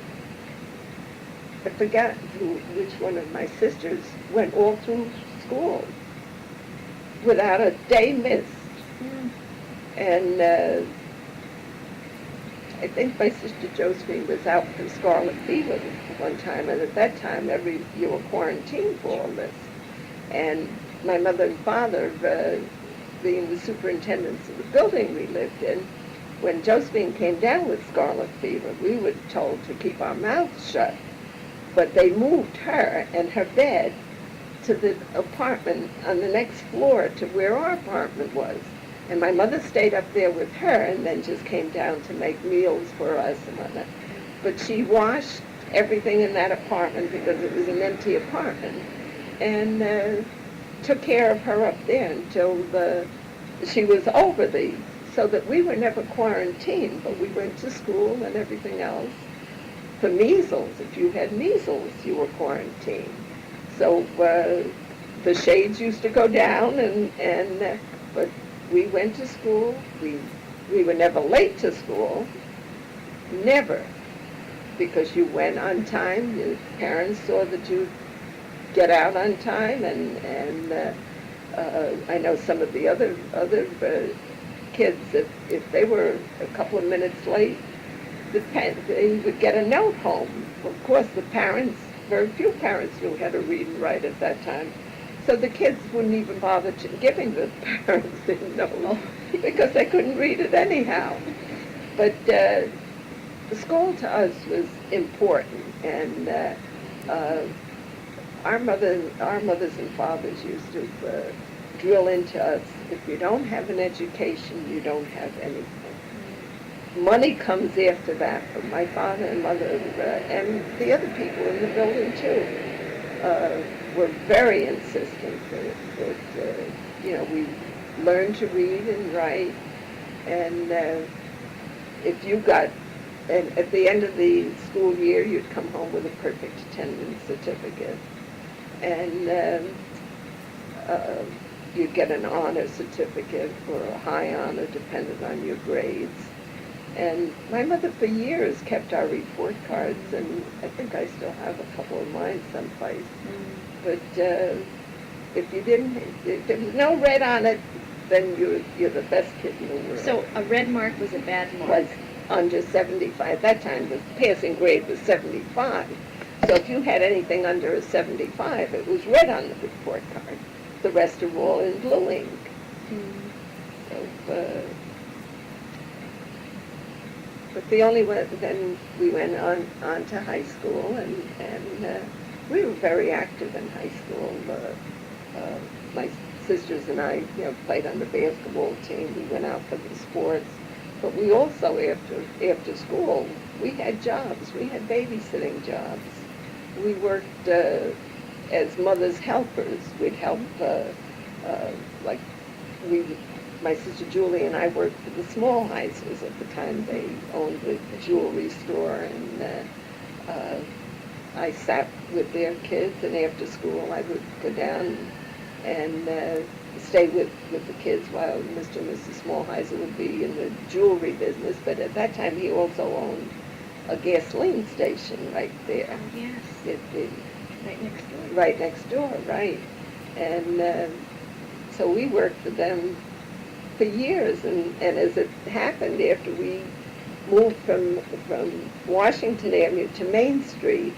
forgot which one of my sisters went all through school without a day missed. And I think my sister Josephine was out for scarlet fever one time, and at that time you were quarantined for all this. And my mother and father, being the superintendents of the building we lived in, when Josephine came down with scarlet fever, we were told to keep our mouths shut. But they moved her and her bed to the apartment on the next floor to where our apartment was. And my mother stayed up there with her and then just came down to make meals for us and whatnot. But she washed everything in that apartment because it was an empty apartment, and took care of her up there until she was over so that we were never quarantined, but we went to school and everything else. For measles, if you had measles, you were quarantined. So the shades used to go down, but we went to school. We were never late to school, never, because you went on time. Your parents saw that you get out on time, and I know some of the other kids, if they were a couple of minutes late, they would get a note home. Of course, the parents, very few parents knew how to read and write at that time. So the kids wouldn't even bother giving the parents the note because they couldn't read it anyhow. But the school to us was important, and our mothers and fathers used to drill into us, if you don't have an education, you don't have anything. Money comes after that, but my father and mother and the other people in the building too were very insistent that we learn to read and write, and if you got, and at the end of the school year, you'd come home with a perfect attendance certificate, and you'd get an honor certificate or a high honor, depending on your grades. And my mother for years kept our report cards, and I think I still have a couple of mine someplace. But if there was no red on it, then you're the best kid in the world. So a red mark was a bad mark? Was under 75. At that time, the passing grade was 75. So if you had anything under a 75, it was red on the report card. The rest are all in blue ink. So, but the only one, then we went on to high school, and we were very active in high school. My sisters and I, played on the basketball team. We went out for the sports. But we also, after school, we had jobs. We had babysitting jobs. We worked as mothers' helpers. We'd help, my sister Julie and I worked for the Smallheisers at the time. They owned the jewelry store, and I sat with their kids, and after school I would go down and stay with the kids while Mr. and Mrs. Smallheiser would be in the jewelry business. But at that time he also owned a gasoline station right there. Oh, yes. Right next door. Right next door, right. And so we worked for them for years, and as it happened, after we moved from Washington Avenue to Main Street,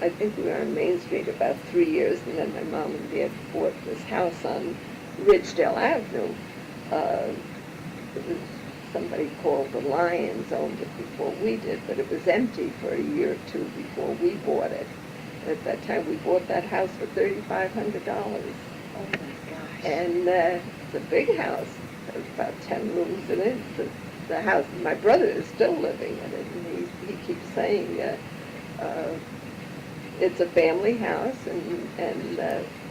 I think we were on Main Street about 3 years, and then my mom and dad bought this house on Ridgedale Avenue. It was somebody called the Lions owned it before we did, but it was empty for a year or two before we bought it. At that time, we bought that house for $3,500. Oh my gosh. And it's a big house. There's about 10 rooms in it. The house, my brother is still living in it, and he keeps saying it's a family house, and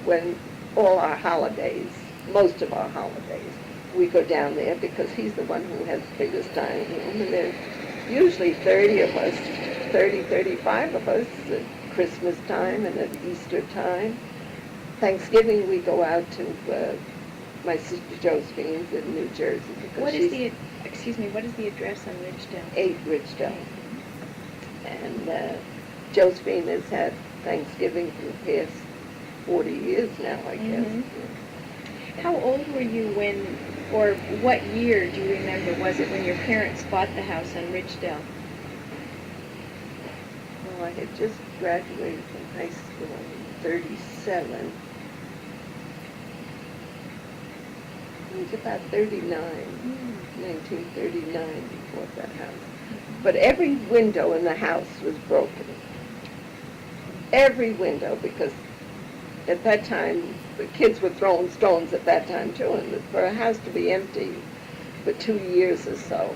when all our holidays, most of our holidays, we go down there because he's the one who has the biggest dining room, and there's usually 30 of us, 30, 35 of us at Christmas time and at Easter time. Thanksgiving, we go out to my sister Josephine's in New Jersey. Because what is the address on Ridgedale? 8 Ridgedale. And Josephine has had Thanksgiving for the past 40 years now, I guess. Mm-hmm. How old were you when, or what year do you remember was it when your parents bought the house on Ridgedale? Well, I had just graduated from high school in 37. I was about 39, 1939 we bought that house. But every window in the house was broken. Every window, because at that time, the kids were throwing stones at that time too, and for a house to be empty for 2 years or so.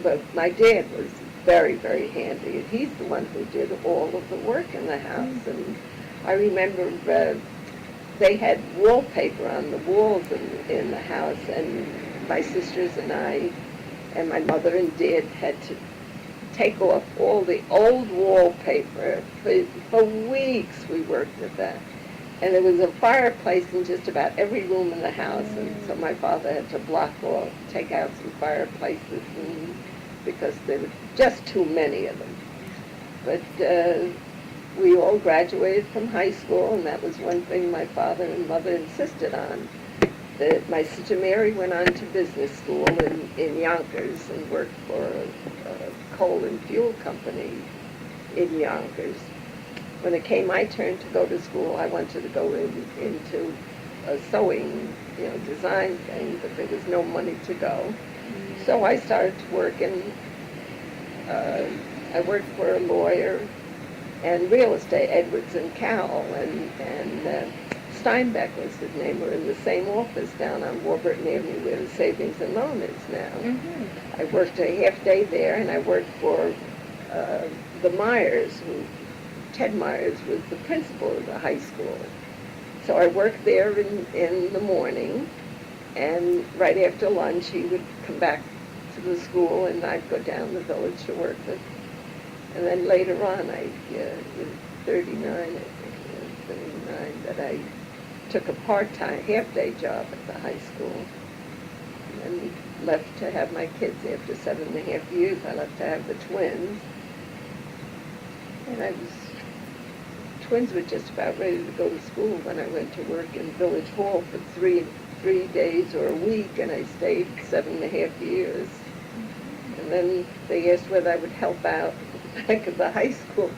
But my dad was very, very handy, and he's the one who did all of the work in the house. And I remember they had wallpaper on the walls in the house, and my sisters and I and my mother and dad had to take off all the old wallpaper. For weeks we worked at that. And there was a fireplace in just about every room in the house, and so my father had to take out some fireplaces because there were just too many of them. But we all graduated from high school, and that was one thing my father and mother insisted on. My sister Mary went on to business school in Yonkers and worked for a coal and fuel company in Yonkers. When it came my turn to go to school, I wanted to go into a sewing, design thing, but there was no money to go. So I started working. I worked for a lawyer and real estate, Edwards and Cowell, and Steinbeck was his name. We're in the same office down on Warburton Avenue where the Savings and Loan is now. Mm-hmm. I worked a half day there, and I worked for the Myers, Ted Myers was the principal of the high school. So I worked there in the morning, and right after lunch he would come back to the school, and I'd go down the village to work with. And then later on, in 39, I think, 39, that I took a part-time, half-day job at the high school, and then left to have my kids after 7.5 years. I left to have the twins, and twins were just about ready to go to school when I went to work in Village Hall for three days or a week, and I stayed 7.5 years. And then they asked whether I would help out back at the high school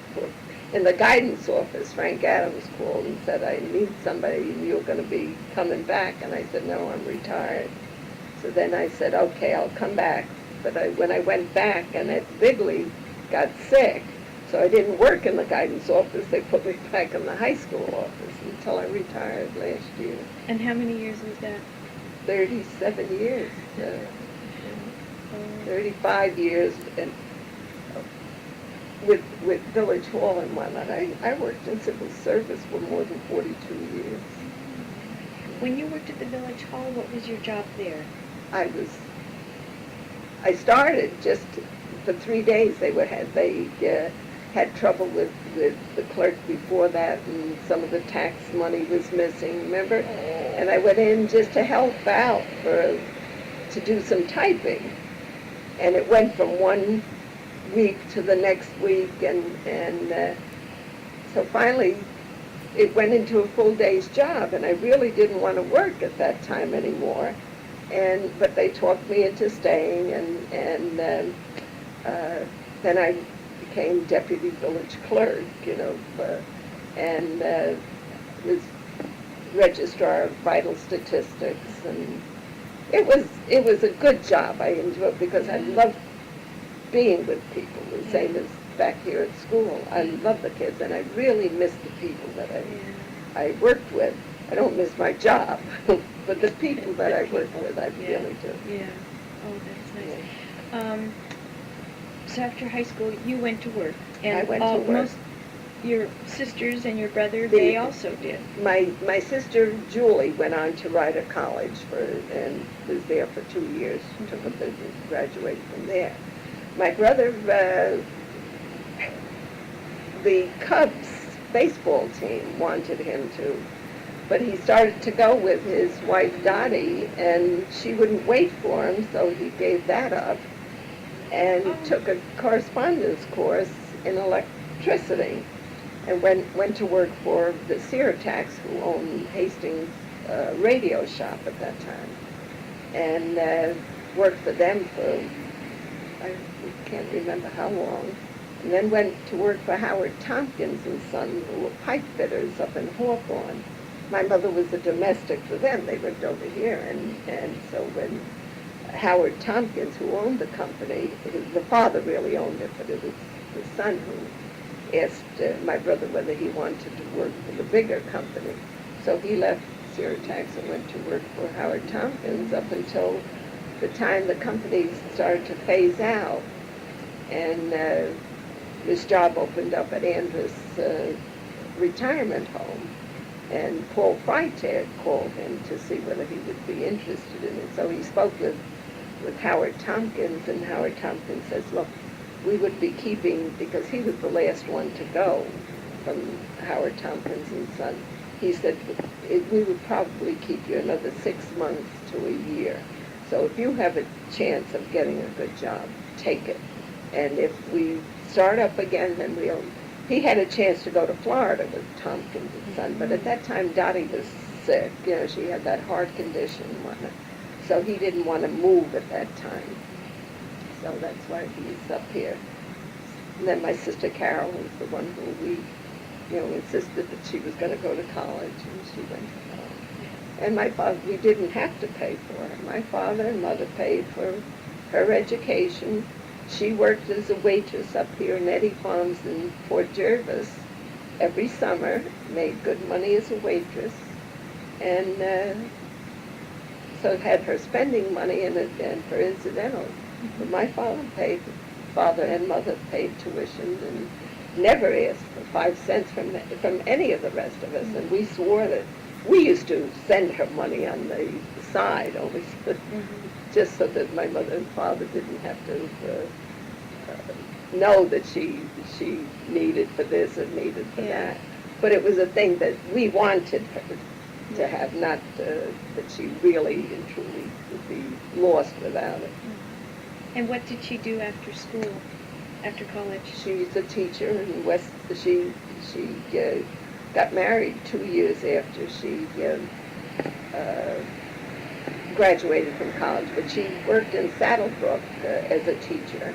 in the guidance office. Frank Adams called and said, I need somebody, and you're going to be coming back. And I said, no, I'm retired. So then I said, okay, I'll come back. But when I went back, and Ed Bigley got sick, so I didn't work in the guidance office. They put me back in the high school office until I retired last year. And how many years was that? 37 years. 35 years, and with Village Hall and whatnot. I worked in civil service for more than 42 years. When you worked at the Village Hall, what was your job there? I started just for 3 days. They had trouble with the clerk before that, and some of the tax money was missing, remember? And I went in just to help out to do some typing. And it went from 1 week to the next week, and so finally it went into a full day's job, and I really didn't want to work at that time anymore. But they talked me into staying, and then I became deputy village clerk, and was registrar of vital statistics, and it was a good job. I enjoyed it because I loved being with people, the same as back here at school. I love the kids, and I really miss the people that I worked with. I don't miss my job, but the people that I worked with, I really do. Yeah. Oh, that's nice. Yeah. So after high school, you went to work. And I went to work. your sisters and your brother, they also did. My sister Julie went on to Rider College and was there for 2 years. Took a business, graduated from there. My brother, the Cubs baseball team wanted him to, but he started to go with his wife Dottie, and she wouldn't wait for him, so he gave that up and took a correspondence course in electricity, and went to work for the Seartax, who owned Hastings radio shop at that time, and worked for them for, I can't remember how long, and then went to work for Howard Tompkins and Son, who were pipe fitters up in Hawthorne. My mother was a domestic for them. They lived over here, and so when Howard Tompkins, who owned the company, the father really owned it, but it was the son who asked my brother whether he wanted to work for the bigger company. So he left Seartax and went to work for Howard Tompkins up until the time the company started to phase out, and this job opened up at Andrus retirement home, and Paul Freitag called him to see whether he would be interested in it. So he spoke with Howard Tompkins, and Howard Tompkins says, look, we would be keeping, because he was the last one to go from Howard Tompkins and Son, he said, we would probably keep you another 6 months to a year. So if you have a chance of getting a good job, take it. And if we start up again, then he had a chance to go to Florida with Tompkins and Son, but at that time Dottie was sick. You know, she had that heart condition and whatnot. So he didn't want to move at that time. So that's why he's up here. And then my sister Carol was the one who we, insisted that she was going to go to college, and she went to college. And my father, we didn't have to pay for her. My father and mother paid for her education. She worked as a waitress up here in Eddy Farms in Fort Jervis every summer, made good money as a waitress, and so had her spending money and for incidentals. But my father and mother paid tuition and never asked for 5 cents from any of the rest of us. And we swore that we used to send her money on the side, only just so that my mother and father didn't have to know that she needed for this and needed for that. But it was a thing that we wanted her to have, not that she really and truly would be lost without it. And what did she do after school, after college? She's a teacher in West. She got married 2 years after she graduated from college, but she worked in Saddlebrook as a teacher,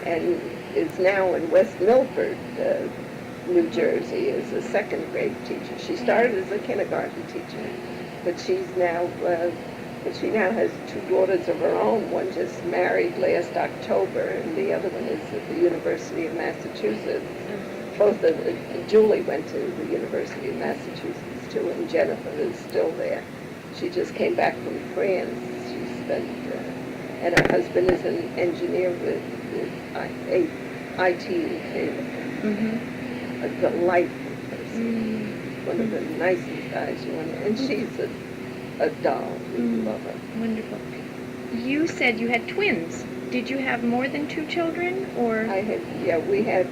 and is now in West Milford, New Jersey, as a second grade teacher. She started as a kindergarten teacher, but she now has 2 daughters of her own. One just married last October, and the other one is at the University of Massachusetts. Both Julie went to the University of Massachusetts too, and Jennifer is still there. She just came back from France. She spent, and her husband is an engineer with IT and cable. A delightful person. One of the nicest guys you want to, and she's a doll. We love her. Wonderful. You said you had twins. Did you have more than 2 children, or? We had.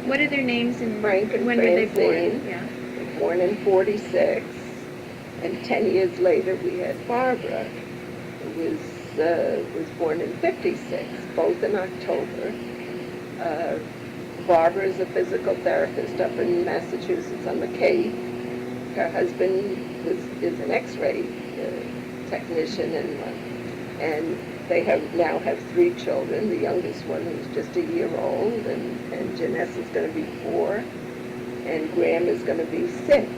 What are their names and Frank and when were they Francine, born? Yeah. born in 46, and 10 years later we had Barbara, who was born in 56, both in October. Barbara is a physical therapist up in Massachusetts on the Cape. Her husband is an X-ray technician, and they now have 3 children. The youngest one is just a year old, and Janessa is going to be 4, and Graham is going to be 6.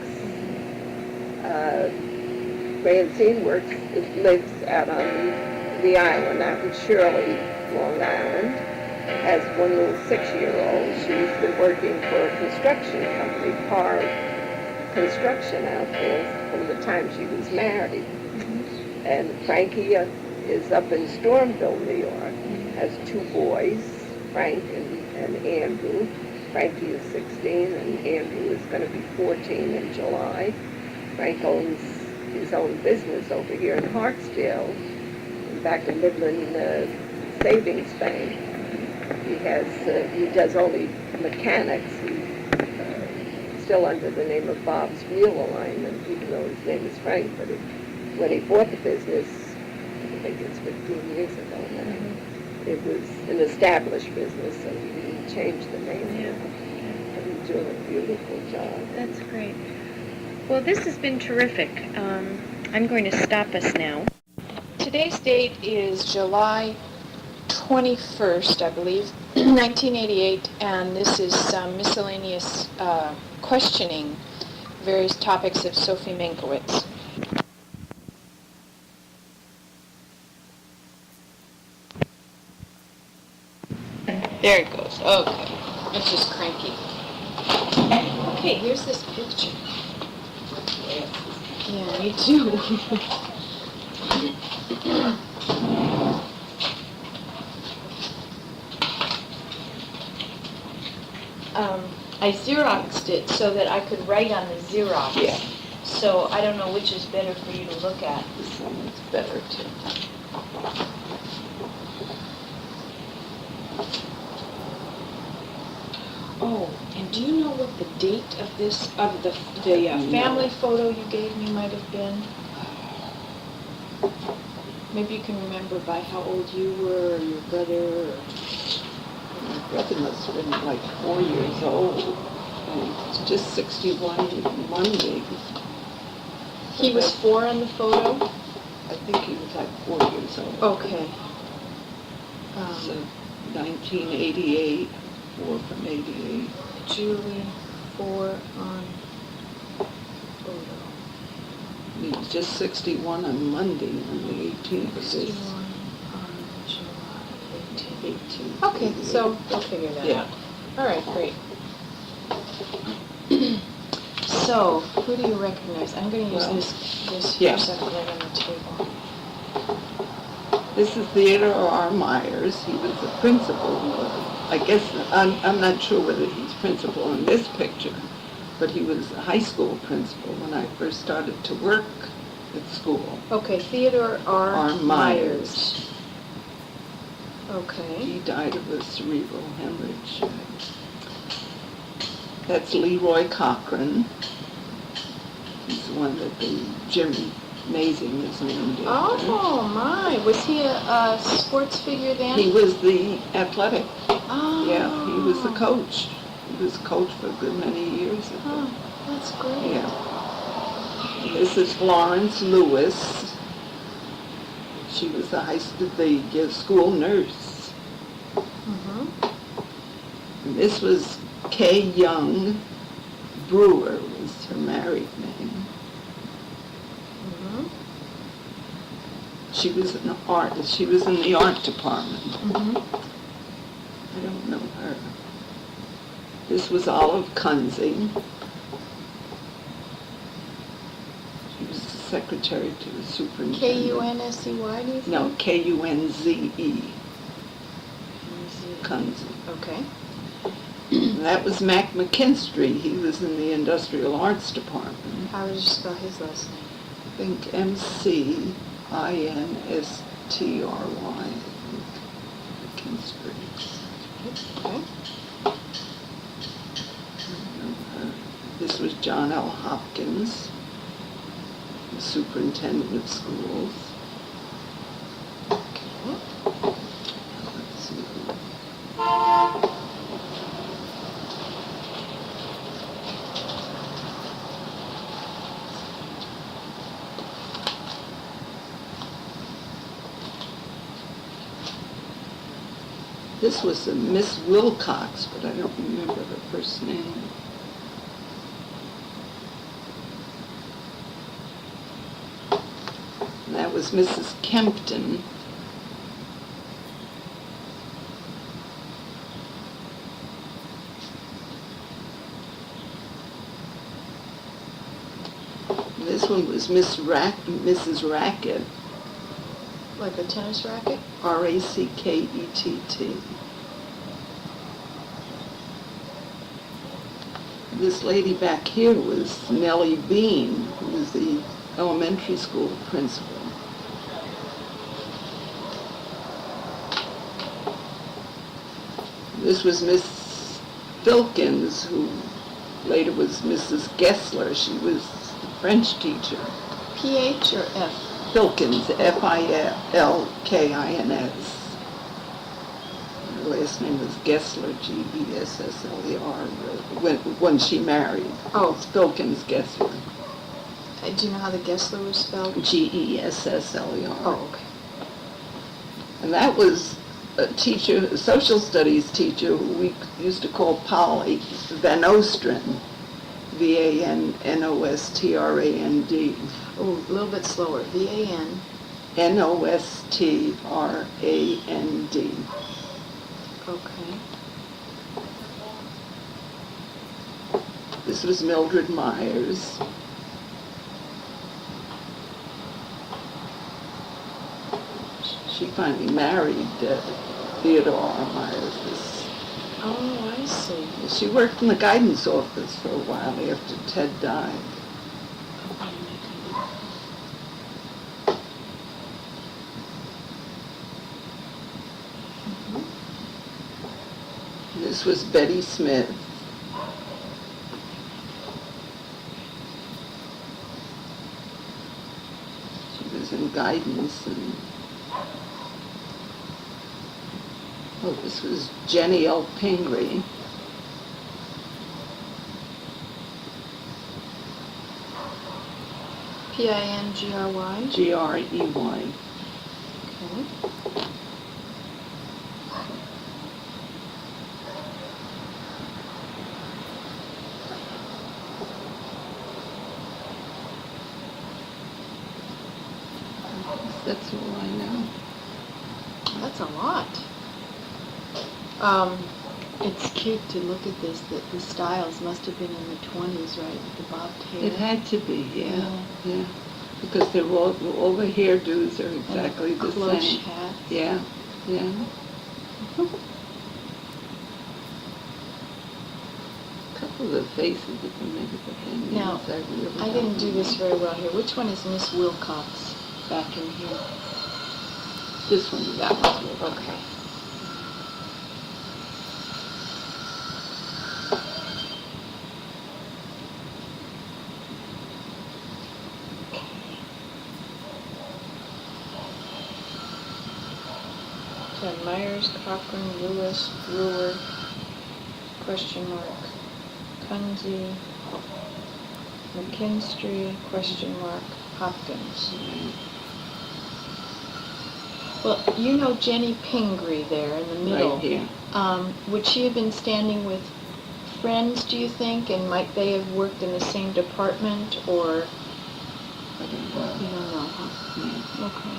Francine lives out on the island, out in Shirley, Long Island. Has one little 6-year-old. She's been working for a construction company, Par Construction, out there from the time she was married. And Frankie is up in Stormville, New York. Has 2 boys, Frank and Andrew. Frankie is 16 and Andrew is going to be 14 in July. Frank owns his own business over here in Hartsdale, back in Midland Savings Bank. He does only mechanics. He's still under the name of Bob's Wheel Alignment, even though his name is Frank. But when he bought the business, I think it's 15 years ago now, it was an established business, so he didn't change the name. But he's doing a beautiful job. That's great. Well, this has been terrific. I'm going to stop us now. Today's date is July 21st, I believe, 1988, and this is some miscellaneous questioning various topics of Sophie Minkewicz. There it goes. Okay. It's just cranky. Okay, here's this picture. Yeah, me too. I Xeroxed it so that I could write on the Xerox. Yeah. So I don't know which is better for you to look at. This one is better too. Oh, and do you know what the date of this, of the family photo you gave me might have been? Maybe you can remember by how old you were, or your brother, or... My brother must have been like 4 years old. And it's just 61 Monday. He was 4 on the photo? I think he was like 4 years old. Okay. So 1988, 4 from 88. Julie, 4 on photo. He was just 61 on Monday, on the 18th. 61 on July 18th. 18th. Okay, so we'll figure that Yeah. out. All right, great. So, who do you recognize? I'm going to use Well, this yeah. here so I can lay it on the table. This is Theodore R. Myers. He was the principal. I guess, I'm not sure whether he's principal in this picture, but he was a high school principal when I first started to work at school. Okay, Theodore R. R. Myers. Okay. He died of a cerebral hemorrhage. That's Leroy Cochran. He's the one that the gymnasium is named after. Oh, my. Was he a sports figure then? He was the athletic. Oh. Yeah, he was the coach. He was coach for a good many years. Oh, that's great. Yeah. This is Florence Lewis. She was the school nurse. Mm-hmm. And this was Kay Young Brewer was her married name. Mm-hmm. She was an artist. She was in the art department. Mm-hmm. I don't know her. This was Olive Kunze. She was the secretary to the superintendent. K-U-N-S-E-Y, do you think? No, Kunze. Kunze. Okay. And that was Mac McKinstry. He was in the industrial arts department. How would you spell his last name? I think M-C-I-N-S-T-R-Y. McKinstry. Okay. This was John L. Hopkins, the superintendent of schools. Okay. Let's see. This was a Miss Wilcox, but I don't remember her first name. And that was Mrs. Kempton. And this one was Mrs. Rackett. Like a tennis racket? R-A-C-K-E-T-T. This lady back here was Nellie Bean, who was the elementary school principal. This was Miss Filkins, who later was Mrs. Gessler. She was the French teacher. PH or F? Filkins, Filkins. Her last name was Gessler, Gessler, when she married. Oh. It's Filkins Gessler. Do you know how the Gessler was spelled? Gessler. Oh, okay. And that was a teacher, a social studies teacher, who we used to call Polly Van Ostrand, Vannostrand. Oh, a little bit slower. VAN. Nostrand. Okay. This was Mildred Myers. She finally married Theodore Myers. Oh, I see. She worked in the guidance office for a while after Ted died. This was Betty Smith. She was in guidance. And this was Jenny L. Pingree. Pingry? Grey. Okay. That's all I know. That's a lot. It's cute to look at this, that the styles must have been in the 20s, right, with the bobbed hair. It had to be, yeah. Because they're all the hairdos are exactly the cloche same. hats. Yeah. A couple of the faces that were maybe the thing. Now, I didn't do this very well here. Which one is Miss Wilcox back in here? This one. That one's Wilcox. Okay. John Myers, Cochran, Lewis, Brewer, question mark, Kunze, McKinstry, question mark, Hopkins. Well, you know Jenny Pingree there in the middle. Right here. Would she have been standing with friends, do you think? And might they have worked in the same department, or? I don't know. You don't know, huh? Yeah. Okay.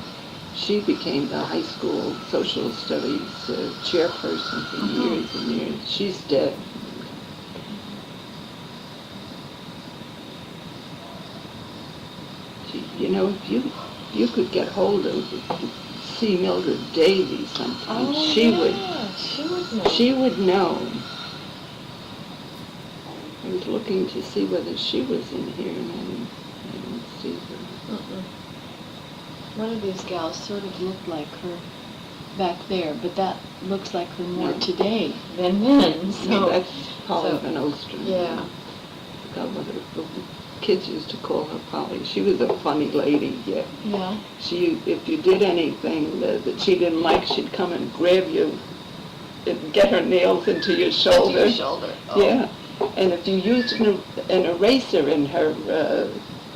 She became the high school social studies chairperson for years and years. She's dead. If you could get hold of C. Mildred Davy sometime, she would know. She would know. I was looking to see whether she was in here, and I didn't see her. One of these gals sort of looked like her back there, but that looks like her more today than then. So that's Polly Van Ostrand. Yeah. The kids used to call her Polly. She was a funny lady. Yeah. If you did anything that she didn't like, she'd come and grab you and get her nails into your shoulder. Into your shoulder. Oh. Yeah. And if you used an eraser in her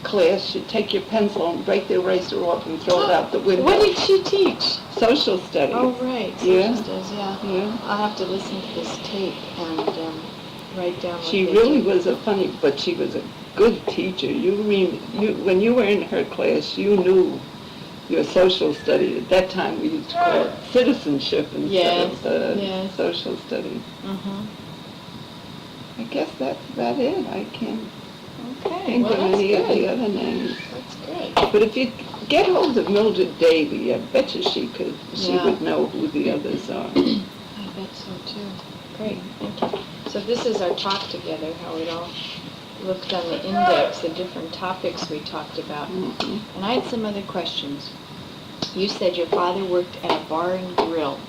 class, she'd take your pencil and break the eraser off and throw it out the window. What did she teach? Social studies. Oh, right. Social studies, yeah. I'll have to listen to this tape and write down what She they really did. was but she was a good teacher. When you were in her class, you knew your social studies. At that time, we used to call it citizenship instead of social studies. I guess that's about it. I can't think of any of the other names. That's good. But if you get hold of Mildred Davy, I bet you she would know who the others are. I bet so, too. Great, thank you. So this is our talk together, how it all looked on the index, the different topics we talked about. Mhm. And I had some other questions. You said your father worked at a bar and grill.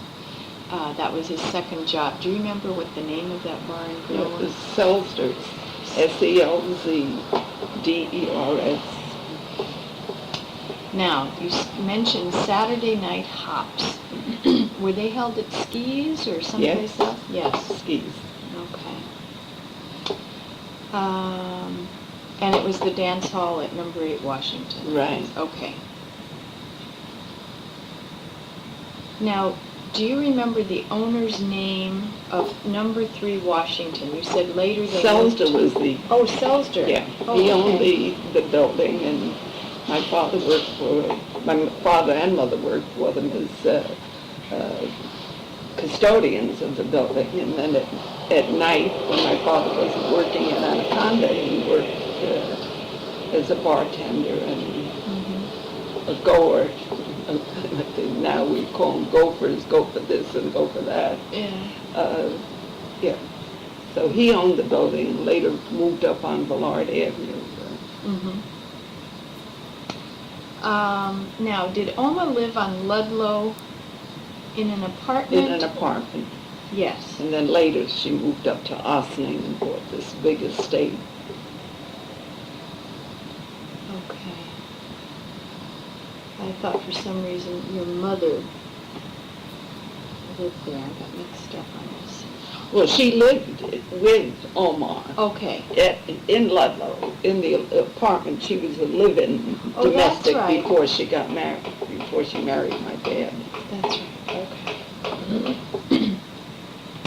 That was his second job. Do you remember what the name of that bar and grill It was was? Selzder's, Selzders. Now, you mentioned Saturday night hops. Were they held at Skis or someplace Yes. else? Yes. Skis. Okay. And it was the dance hall at number 8 Washington. Right. Okay. Now, do you remember the owner's name of number 3 Washington? You said later they moved Selzder to... was the, Oh, Selzder. yeah, Oh, he owned okay. the building, and my father and mother worked for them as custodians of the building. And then at night, when my father wasn't working at Anaconda, he worked as a bartender and a goer. Now we call them gophers, go for this and go for that. Yeah. Yeah. So he owned the building and later moved up on Ballard Avenue. Now, did Oma live on Ludlow in an apartment? In an apartment. Yes. And then later she moved up to Ossining and bought this big estate. Okay. I thought for some reason your mother lived there. I got mixed up on this. Well, she lived with Omar Okay. in Ludlow, in the apartment. She was a live-in Oh, that's domestic right. before she got married, before she married my dad. That's right. Okay.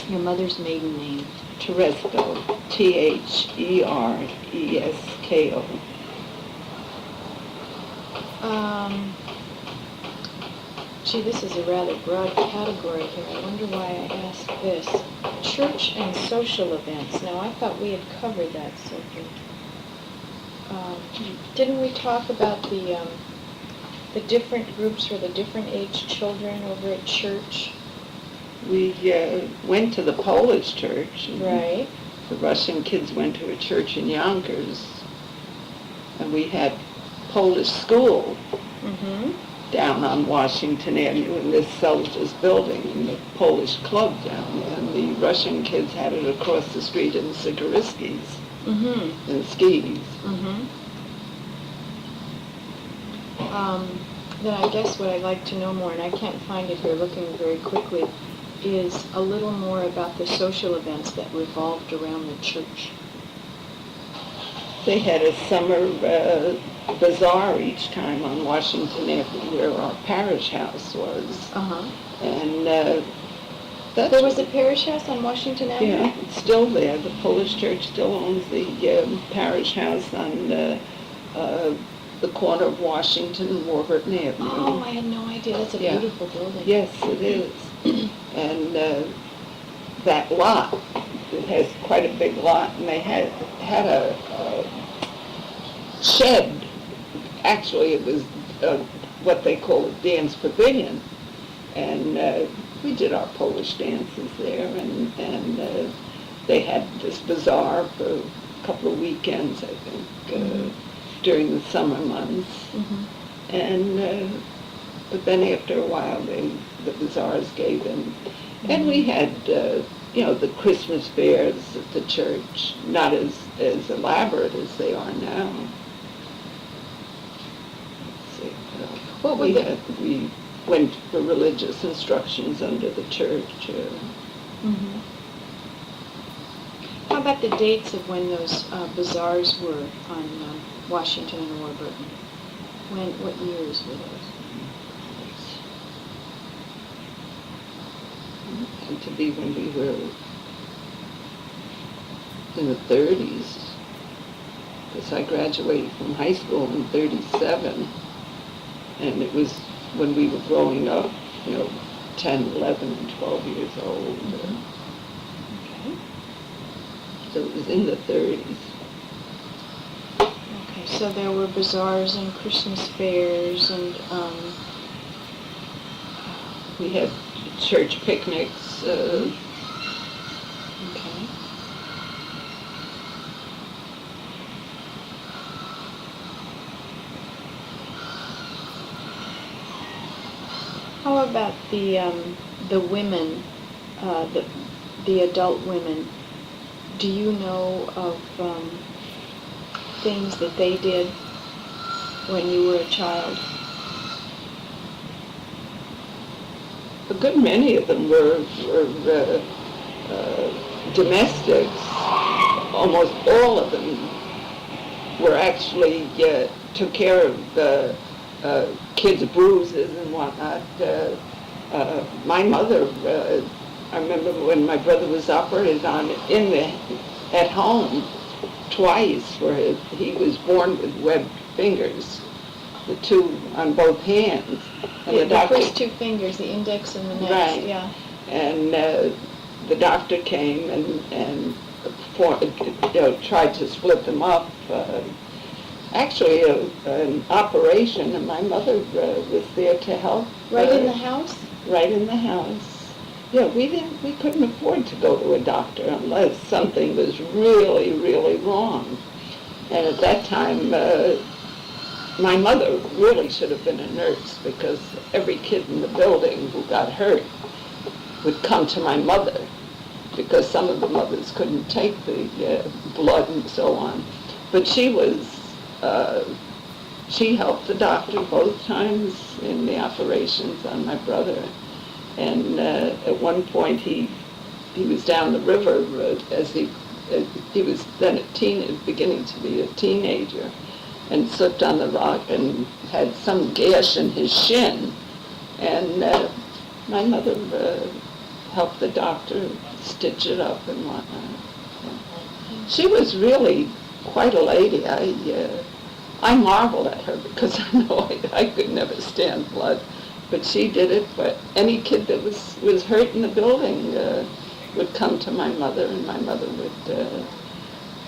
Your mother's maiden name. Teresko, Theresko. Gee, this is a rather broad category here. I wonder why I asked this. Church and social events. Now, I thought we had covered that, Sophie. Didn't we talk about the different groups for the different age children over at church? We went to the Polish church. And Right. the Russian kids went to a church in Yonkers. And we had Polish school Mm-hmm. down on Washington Avenue in this Selzder's building, in the Polish club down there. And the Russian kids had it across the street in Sigariski's Mm-hmm. and Skis. Mm-hmm. Then I guess what I'd like to know more, and I can't find it here looking very quickly, is a little more about the social events that revolved around the church. They had a summer bazaar each time on Washington Avenue where our parish house was. Uh-huh. And that's... There was a parish house on Washington Avenue? Yeah, it's still there. The Polish church still owns the parish house on the corner of Washington and Warburton Avenue. Oh, I had no idea. That's a Yeah. beautiful building. Yes, it is. And that lot, it has quite a big lot, and they had a shed. Actually, it was what they call a dance pavilion. And we did our Polish dances there, and they had this bazaar for a couple of weekends, I think, during the summer months. Mm-hmm. And but then after a while, the bazaars gave in. And we had, the Christmas fairs at the church, not as elaborate as they are now. Let's see, What were we went for religious instructions under the church. Mm-hmm. How about the dates of when those bazaars were on Washington and Warburton? What years were those? And to be when we were in the 30s, because I graduated from high school in 37, and it was when we were growing up, 10, 11, and 12 years old. Okay. So it was in the 30s. Okay, so there were bazaars and Christmas fairs and We had church picnics, about the women, the adult women? Do you know of things that they did when you were a child? A good many of them were domestics. Almost all of them were actually took care of the kids' bruises and whatnot. My mother, I remember when my brother was operated on at home twice, where he was born with webbed fingers, the two on both hands. And The doctor, first two fingers, the index and the next, right. yeah. And the doctor came and tried to split them up. Actually, an operation, and my mother was there to help. Right in the house? Right in the house. Yeah, we couldn't afford to go to a doctor unless something was really, really wrong. And at that time, my mother really should have been a nurse, because every kid in the building who got hurt would come to my mother, because some of the mothers couldn't take the blood and so on. But she helped the doctor both times in the operations on my brother. And at one point he was down the river as he was then beginning to be a teenager, and slipped on the rock and had some gash in his shin. And my mother helped the doctor stitch it up and whatnot. She was really quite a lady. I marveled at her, because I know I could never stand blood. But she did it. But any kid that was hurt in the building would come to my mother, and my mother would,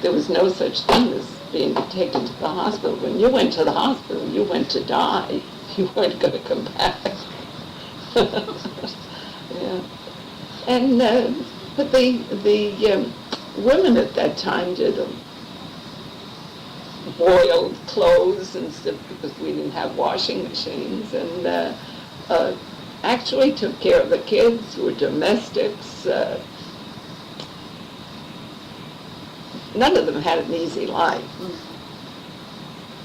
there was no such thing as being taken to the hospital. When you went to the hospital, you went to die. You weren't going to come back. Yeah. And, but the women at that time did boiled clothes and stuff, because we didn't have washing machines, and actually took care of the kids, were domestics. None of them had an easy life.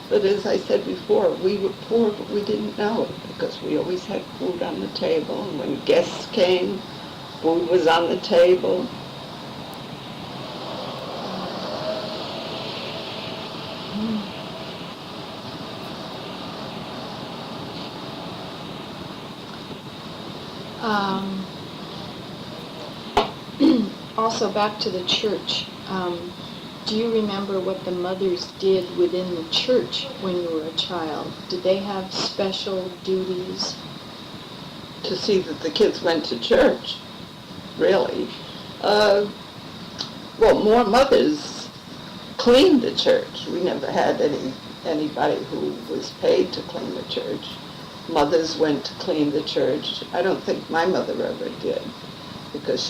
But as I said before, we were poor, but we didn't know it, because we always had food on the table, and when guests came, food was on the table. Also, back to the church. Do you remember what the mothers did within the church when you were a child? Did they have special duties? To see that the kids went to church, really. Well, more mothers cleaned the church. We never had anybody who was paid to clean the church. Mothers went to clean the church. I don't think my mother ever did, because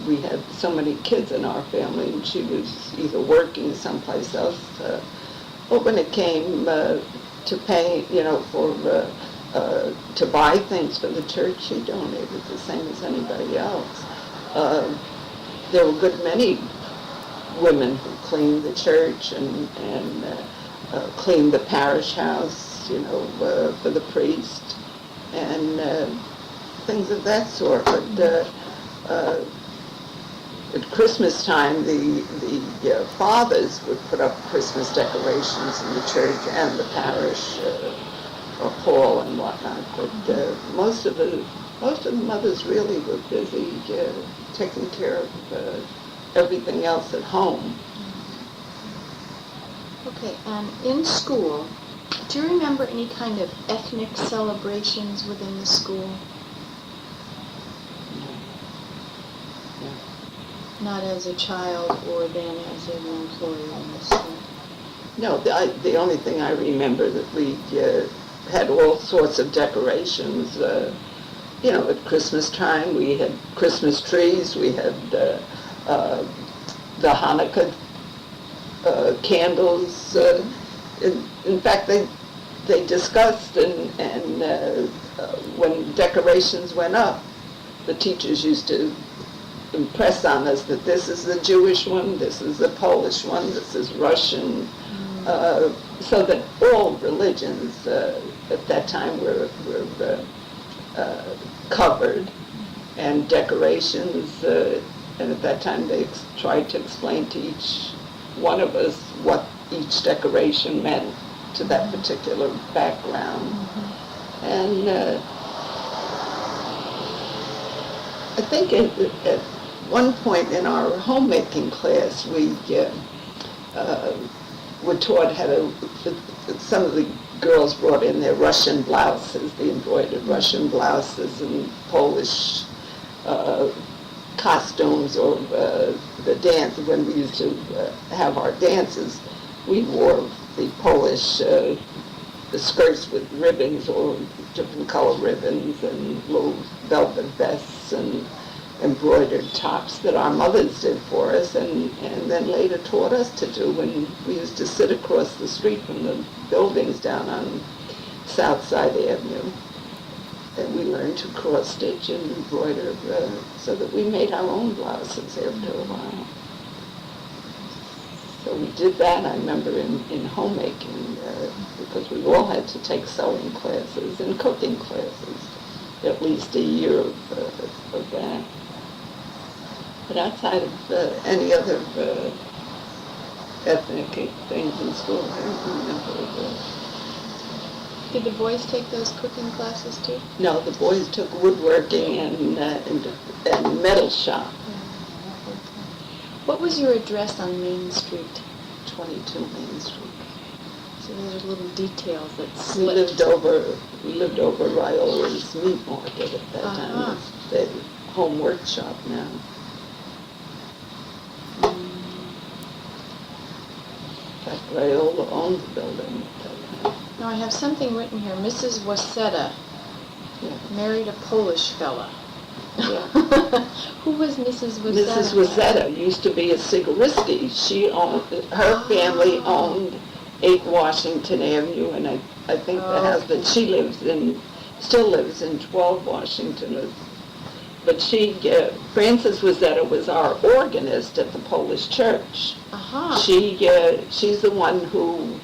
we had so many kids in our family, and she was either working someplace else. But when it came to pay, to buy things for the church, she donated the same as anybody else. There were a good many women who cleaned the church and cleaned the parish house, for the priest, and things of that sort. But at Christmas time, the fathers would put up Christmas decorations in the church and the parish hall and whatnot. But most of the mothers really were busy taking care of everything else at home. Okay, and in school, do you remember any kind of ethnic celebrations within the school? Not as a child or then as an employee in the school? No, the only thing I remember that we had all sorts of decorations. At Christmas time we had Christmas trees, we had the Hanukkah candles. In fact, they discussed and when decorations went up, the teachers used to impress on us that this is the Jewish one, this is the Polish one, this is Russian, so that all religions at that time were covered, and decorations, and at that time they tried to explain to each one of us what each decoration meant to that particular background. And I think at one point in our homemaking class, we were taught how to, some of the girls brought in their Russian blouses, the embroidered Russian blouses, and Polish costumes, or the dance. When we used to have our dances, we wore the Polish the skirts with ribbons, or different color ribbons, and little velvet vests and embroidered tops that our mothers did for us, and then later taught us to do when we used to sit across the street from the buildings down on Southside Avenue. And we learned to cross-stitch and embroider, so that we made our own blouses after a while. So we did that, I remember, in homemaking, because we all had to take sewing classes and cooking classes, at least a year of that. But outside of any other ethnic things in school, I don't remember. Did the boys take those cooking classes too? No, the boys took woodworking and metal shop. What was your address on Main Street? 22 Main Street. So those are little details that We slipped. lived over Riola's meat market at that time. It's the home workshop now. In fact, Raiola owned the building at that time. Now I have something written here. Mrs. Wasetta Yeah. married a Polish fella. Yeah. Who was Mrs. Wasetta? Mrs. Wasetta used to be a Sigaristi. She owned, her family owned 8 Washington Avenue, and I think the husband, she still lives in 12 Washington. But Frances Wasetta was our organist at the Polish church. She's the one who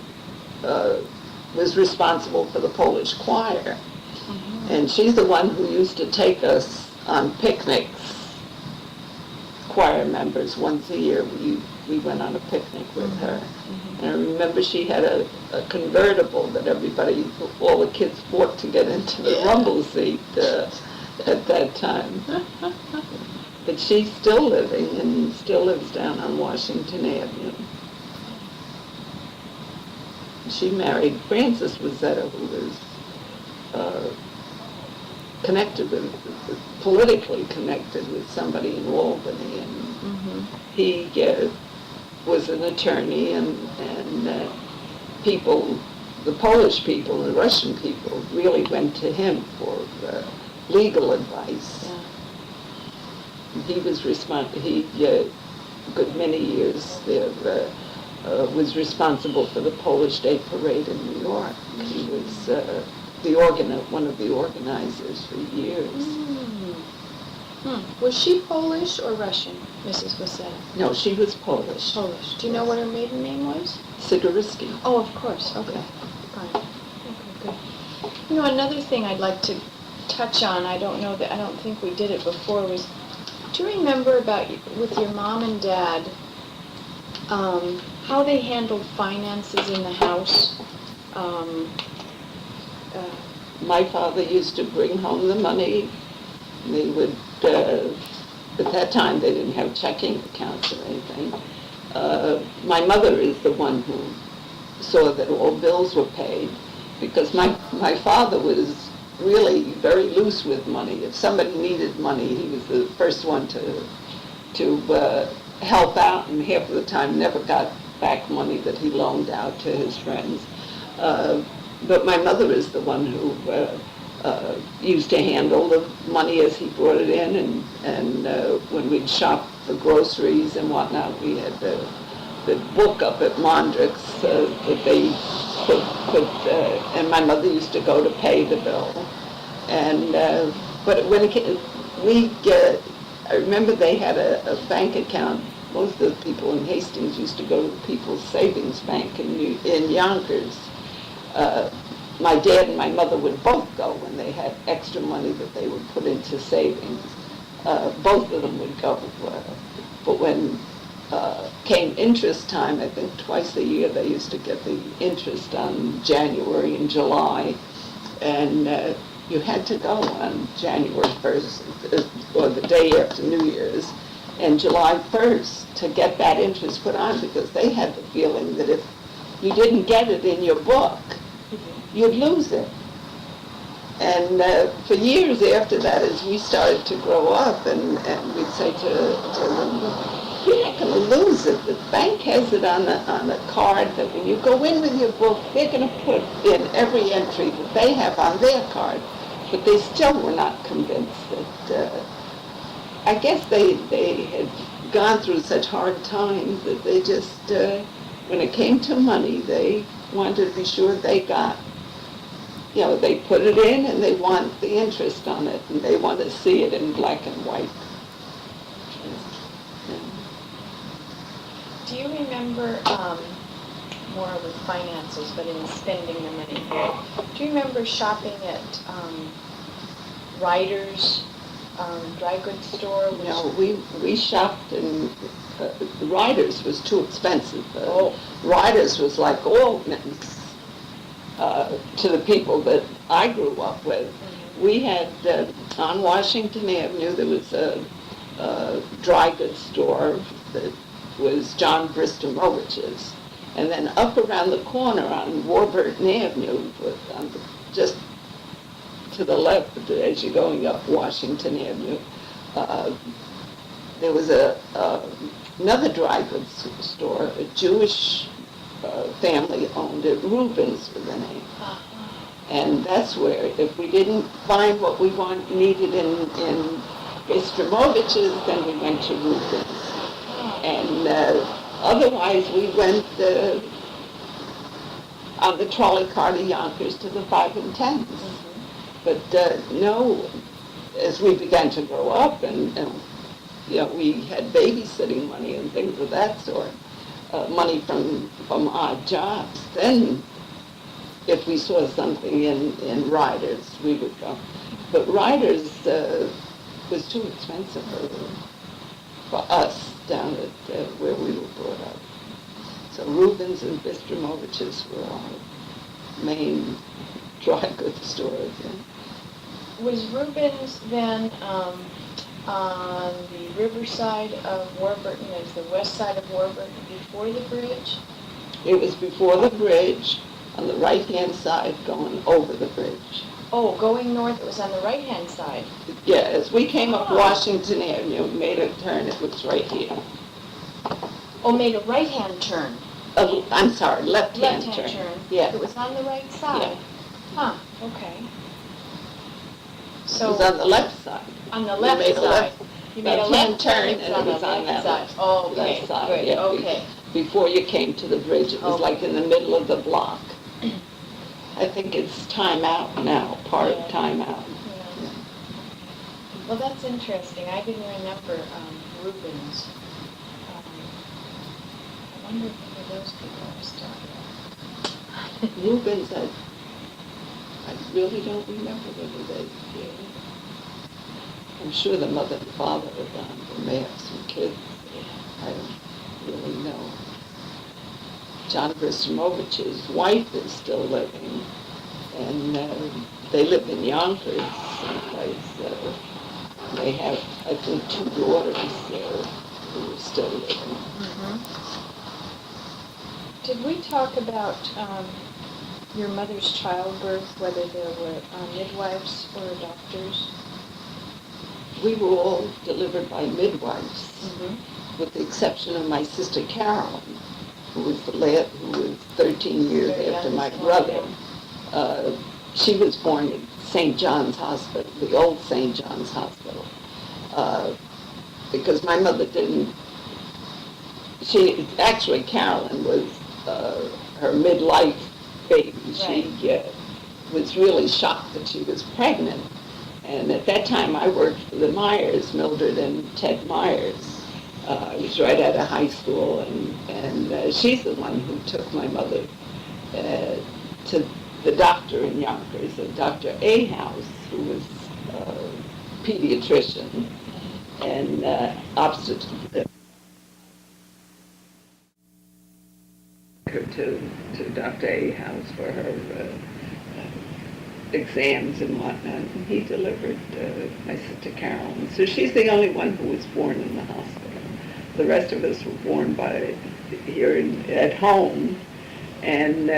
was responsible for the Polish choir. And she's the one who used to take us on picnics, choir members. Once a year we went on a picnic with her. And I remember she had a convertible that all the kids fought to get into the rumble seat at that time. But she's still living, and still lives down on Washington Avenue. She married Francis Wasetta, who was politically connected with somebody in Albany, and he was an attorney, and the Polish people and the Russian people really went to him for legal advice. He was good many years there, was responsible for the Polish Day Parade in New York. He was one of the organizers for years. Was she Polish or Russian, Mrs. Wasetta? No, she was Polish. Polish. Do you know what her maiden name was? Sigaristi. Oh, of course. Okay. Fine. Okay, good. You know, another thing I'd like to touch on, I don't think we did it before, was, do you remember with your mom and dad, how they handled finances in the house? My father used to bring home the money. They would, at that time they didn't have checking accounts or anything. My mother is the one who saw that all bills were paid, because my father was really very loose with money. If somebody needed money, he was the first one to help out, and half of the time never got back money that he loaned out to his friends. But my mother is the one who used to handle the money as he brought it in, and when we'd shop for groceries and whatnot, we had the book up at Mondrick's that they put, and my mother used to go to pay the bill. And but when it came, I remember they had a bank account. Most of the people in Hastings used to go to the People's Savings Bank in Yonkers. My dad and my mother would both go when they had extra money that they would put into savings. Both of them would go. But when came interest time, I think twice a year they used to get the interest on January and July. And you had to go on January 1st, or the day after New Year's, and July 1st to get that interest put on, because they had the feeling that if you didn't get it in your book, you'd lose it. And for years after that, as we started to grow up, and we'd say to them, you're not going to lose it. The bank has it on a card that when you go in with your book, they're going to put in every entry that they have on their card. But they still were not convinced that, I guess they had gone through such hard times that they just, when it came to money, they wanted to be sure they got, they put it in and they want the interest on it, and they want to see it in black and white. Do you remember, more with finances, but in spending the money here, do you remember shopping at Ryder's dry goods store? No, we shopped in, Ryder's was too expensive. Oh. Ryder's was like Alton's to the people that I grew up with. Mm-hmm. We had, on Washington Avenue, there was a dry goods store that was John Bristomowicz's. And then up around the corner on Warburton Avenue, just to the left as you're going up Washington Avenue, there was another dry goods store. A Jewish family owned it. Reuben's was the name. And that's where, if we didn't find what we needed in Bristomowicz's, then we went to Reuben's. And otherwise, we went on the trolley car to Yonkers to the 5 and 10s. Mm-hmm. But no, as we began to grow up, and we had babysitting money and things of that sort, money from odd jobs. Then, if we saw something in Ryder's, we would go. But Ryder's was too expensive for us down at where we were brought up. So Reuben's and Bristomowicz's were our main dry goods stores. Yeah. Was Reuben's then on the riverside of Warburton, as the west side of Warburton, before the bridge? It was before the bridge, on the right-hand side, going over the bridge. Oh, going north, it was on the right-hand side. Yeah, as we came up Washington Avenue, made a turn, it was right here. Oh, made a right-hand turn. I'm sorry, left-hand turn. Left-hand turn. Yeah. It was on the right side. Yeah. Huh, okay. It So, was on the left side. on the You left made a side. You made a left-hand left turn, turn, it was and on it the was on left that side. Oh, okay, left side, good, yeah. okay. Before you came to the bridge, it was Okay. like in the middle of the block. I think it's time out now, part of time out. Yeah. Well, that's interesting. I didn't remember Reuben's. I wonder if any of those people are still here. Reuben's, I really don't remember whether they did. I'm sure the mother and father are gone. They may have some kids. I don't really know. John Bristomowicz's wife is still living, and they live in Yonkers someplace. They have, I think, 2 daughters who are still living. Mm-hmm. Did we talk about your mother's childbirth, whether there were midwives or doctors? We were all delivered by midwives, Mm-hmm. with the exception of my sister Carolyn, who was 13 years Very after my youngest one, brother. She was born at St. John's Hospital, the old St. John's Hospital, because my mother didn't. Carolyn was her midlife baby. Right. She was really shocked that she was pregnant, And at that time, I worked for the Myers, Mildred and Ted Myers. I was right out of high school, and she's the one who took my mother to the doctor in Yonkers, Dr. A. House, who was a pediatrician and obstetrician. Her to Dr. A. House for her exams and whatnot, and he delivered my sister Carolyn. So she's the only one who was born in the hospital. The rest of us were born at home, and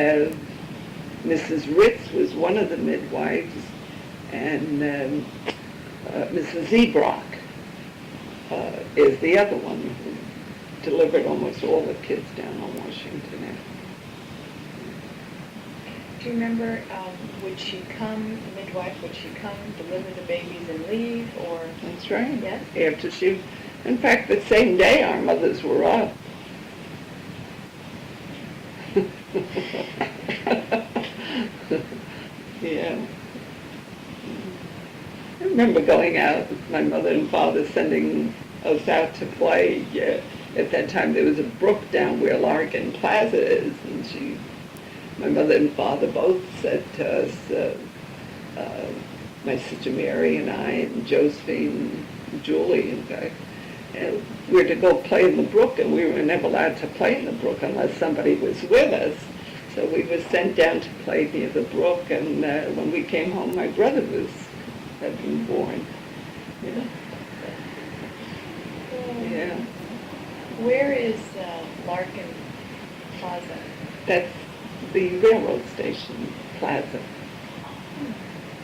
Mrs. Ritz was one of the midwives, and Mrs. Zebrock is the other one who delivered almost all the kids down on Washington Avenue. Do you remember, would she come, the midwife, would she come, deliver the babies and leave, or? That's right. Yes? After in fact, the same day our mothers were up. Yeah. I remember going out, my mother and father sending us out to play. At that time there was a brook down where Larkin Plaza is, and my mother and father both said to us, my sister Mary and I and Josephine and Julie, in fact, we were to go play in the brook, and we were never allowed to play in the brook unless somebody was with us. So we were sent down to play near the brook, and when we came home, my brother had been born. Yeah. Yeah. Where is Larkin Plaza? That's the railroad station plaza.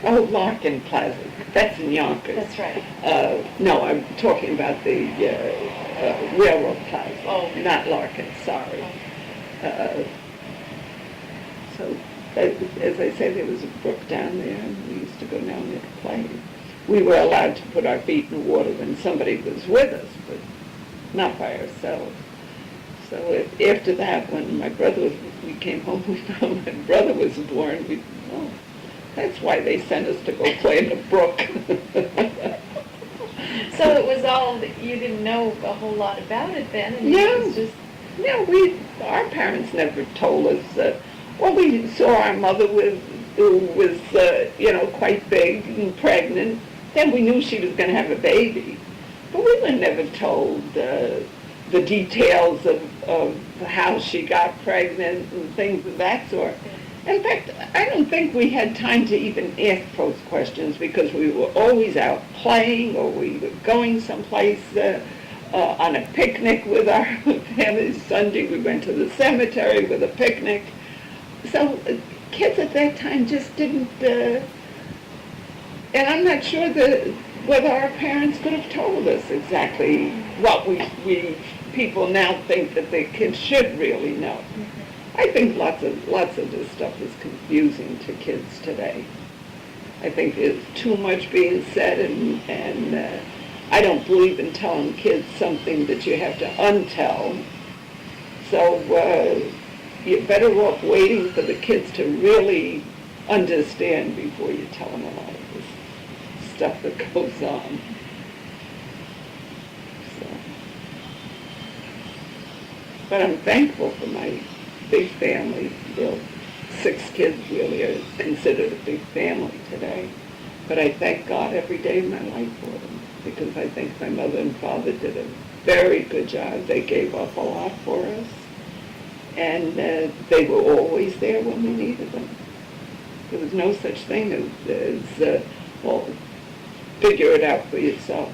Oh, Larkin Plaza. That's in Yonkers. That's right. No, I'm talking about the railroad plaza. Oh. Not Larkin, sorry. So, as I said, there was a brook down there, and we used to go down there to play. We were allowed to put our feet in the water when somebody was with us, but not by ourselves. So after that, when we came home, we found my brother was born. That's why they sent us to go play in the brook. So it was all, you didn't know a whole lot about it then? And Yeah. It was just... Our parents never told us. We saw our mother who was, quite big and pregnant. Then we knew she was going to have a baby. But we were never told the details of how she got pregnant and things of that sort. In fact, I don't think we had time to even ask those questions because we were always out playing, or we were going someplace on a picnic with our family. Sunday we went to the cemetery with a picnic. So kids at that time just didn't, and I'm not sure whether our parents could have told us exactly what we people now think that the kids should really know. I think lots of this stuff is confusing to kids today. I think there's too much being said, and I don't believe in telling kids something that you have to untell. So you're better off waiting for the kids to really understand before you tell them a lot of this stuff that goes on. So. But I'm thankful for my big family. 6 kids really are considered a big family today. But I thank God every day of my life for them, because I think my mother and father did a very good job. They gave up a lot for us, and they were always there when we needed them. There was no such thing as figure it out for yourself.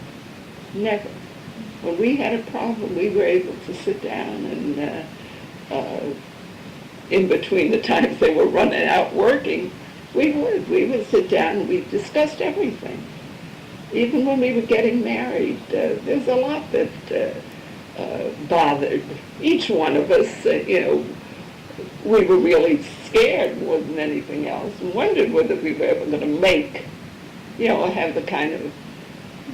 Never. When we had a problem, we were able to sit down and in between the times they were running out working, we would sit down and we discussed everything. Even when we were getting married, there's a lot that bothered each one of us. We were really scared more than anything else, and wondered whether we were ever going to make, have the kind of.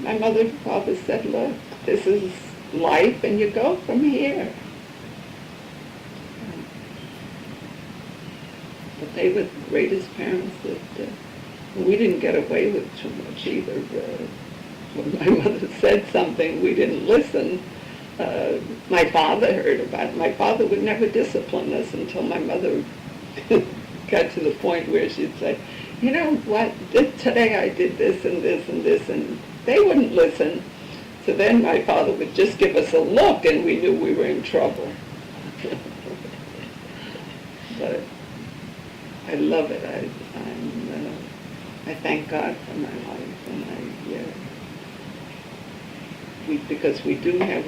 My mother and father said, "Look, this is life, and you go from here." But they were the greatest parents that We didn't get away with too much either. When my mother said something, we didn't listen. My father heard about it. My father would never discipline us until my mother got to the point where she'd say, you know what, today I did this and this and this, and they wouldn't listen. So then my father would just give us a look and we knew we were in trouble. But I love it. I thank God for my life, and because we do have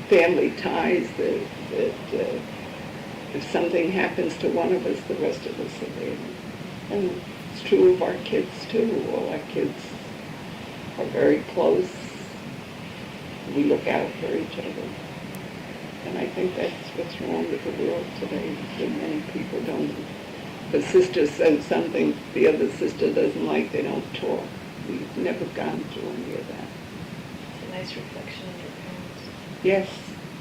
family ties that if something happens to one of us, the rest of us are there. And it's true of our kids too. All our kids are very close. We look out for each other. And I think that's what's wrong with the world today, that many people don't. If a sister says something the other sister doesn't like, they don't talk. We've never gone through any of that. It's a nice reflection of your parents. Yes,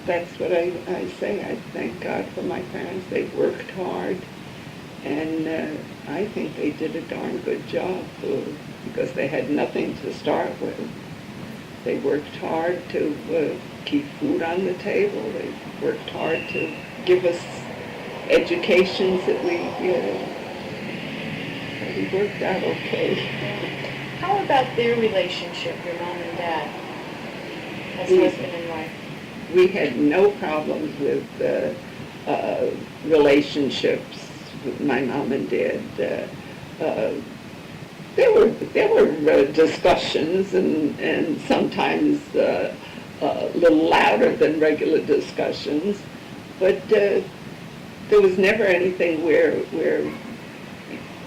that's what I say. I thank God for my parents. They worked hard, and I think they did a darn good job because they had nothing to start with. They worked hard to keep food on the table. They worked hard to give us educations that we worked out okay. How about their relationship, your mom and dad, as husband and wife? We had no problems with relationships with my mom and dad. There were discussions and sometimes a little louder than regular discussions, but there was never anything where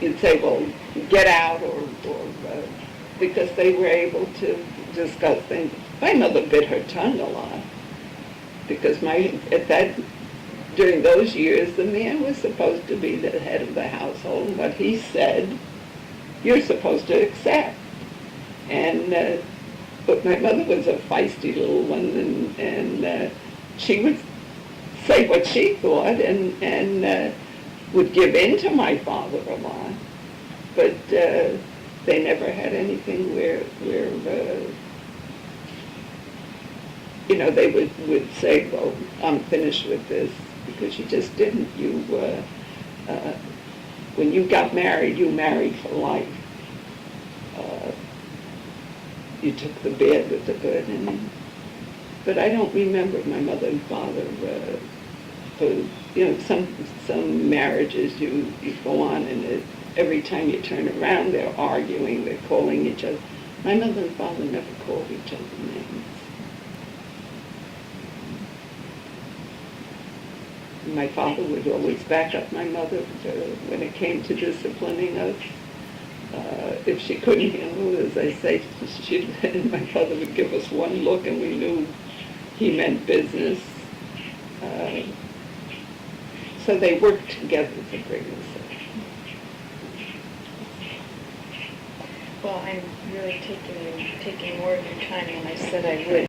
you'd say, well, get out, or because they were able to discuss things. My mother bit her tongue a lot because during those years, the man was supposed to be the head of the household, and what he said, you're supposed to accept. And but my mother was a feisty little one, and she would say what she thought, and would give in to my father a lot. But they never had anything where they would say, well, I'm finished with this, because you just didn't. When you got married, you married for life. You took the bad with the good, but I don't remember my mother and father. Some marriages you go on, and every time you turn around, they're arguing, they're calling each other. My mother and father never called each other names. My father would always back up my mother when it came to disciplining us. If she couldn't handle it, as I say, my father would give us one look and we knew he meant business. So they worked together to bring us up. Well, I'm really taking more of your time than I said I would.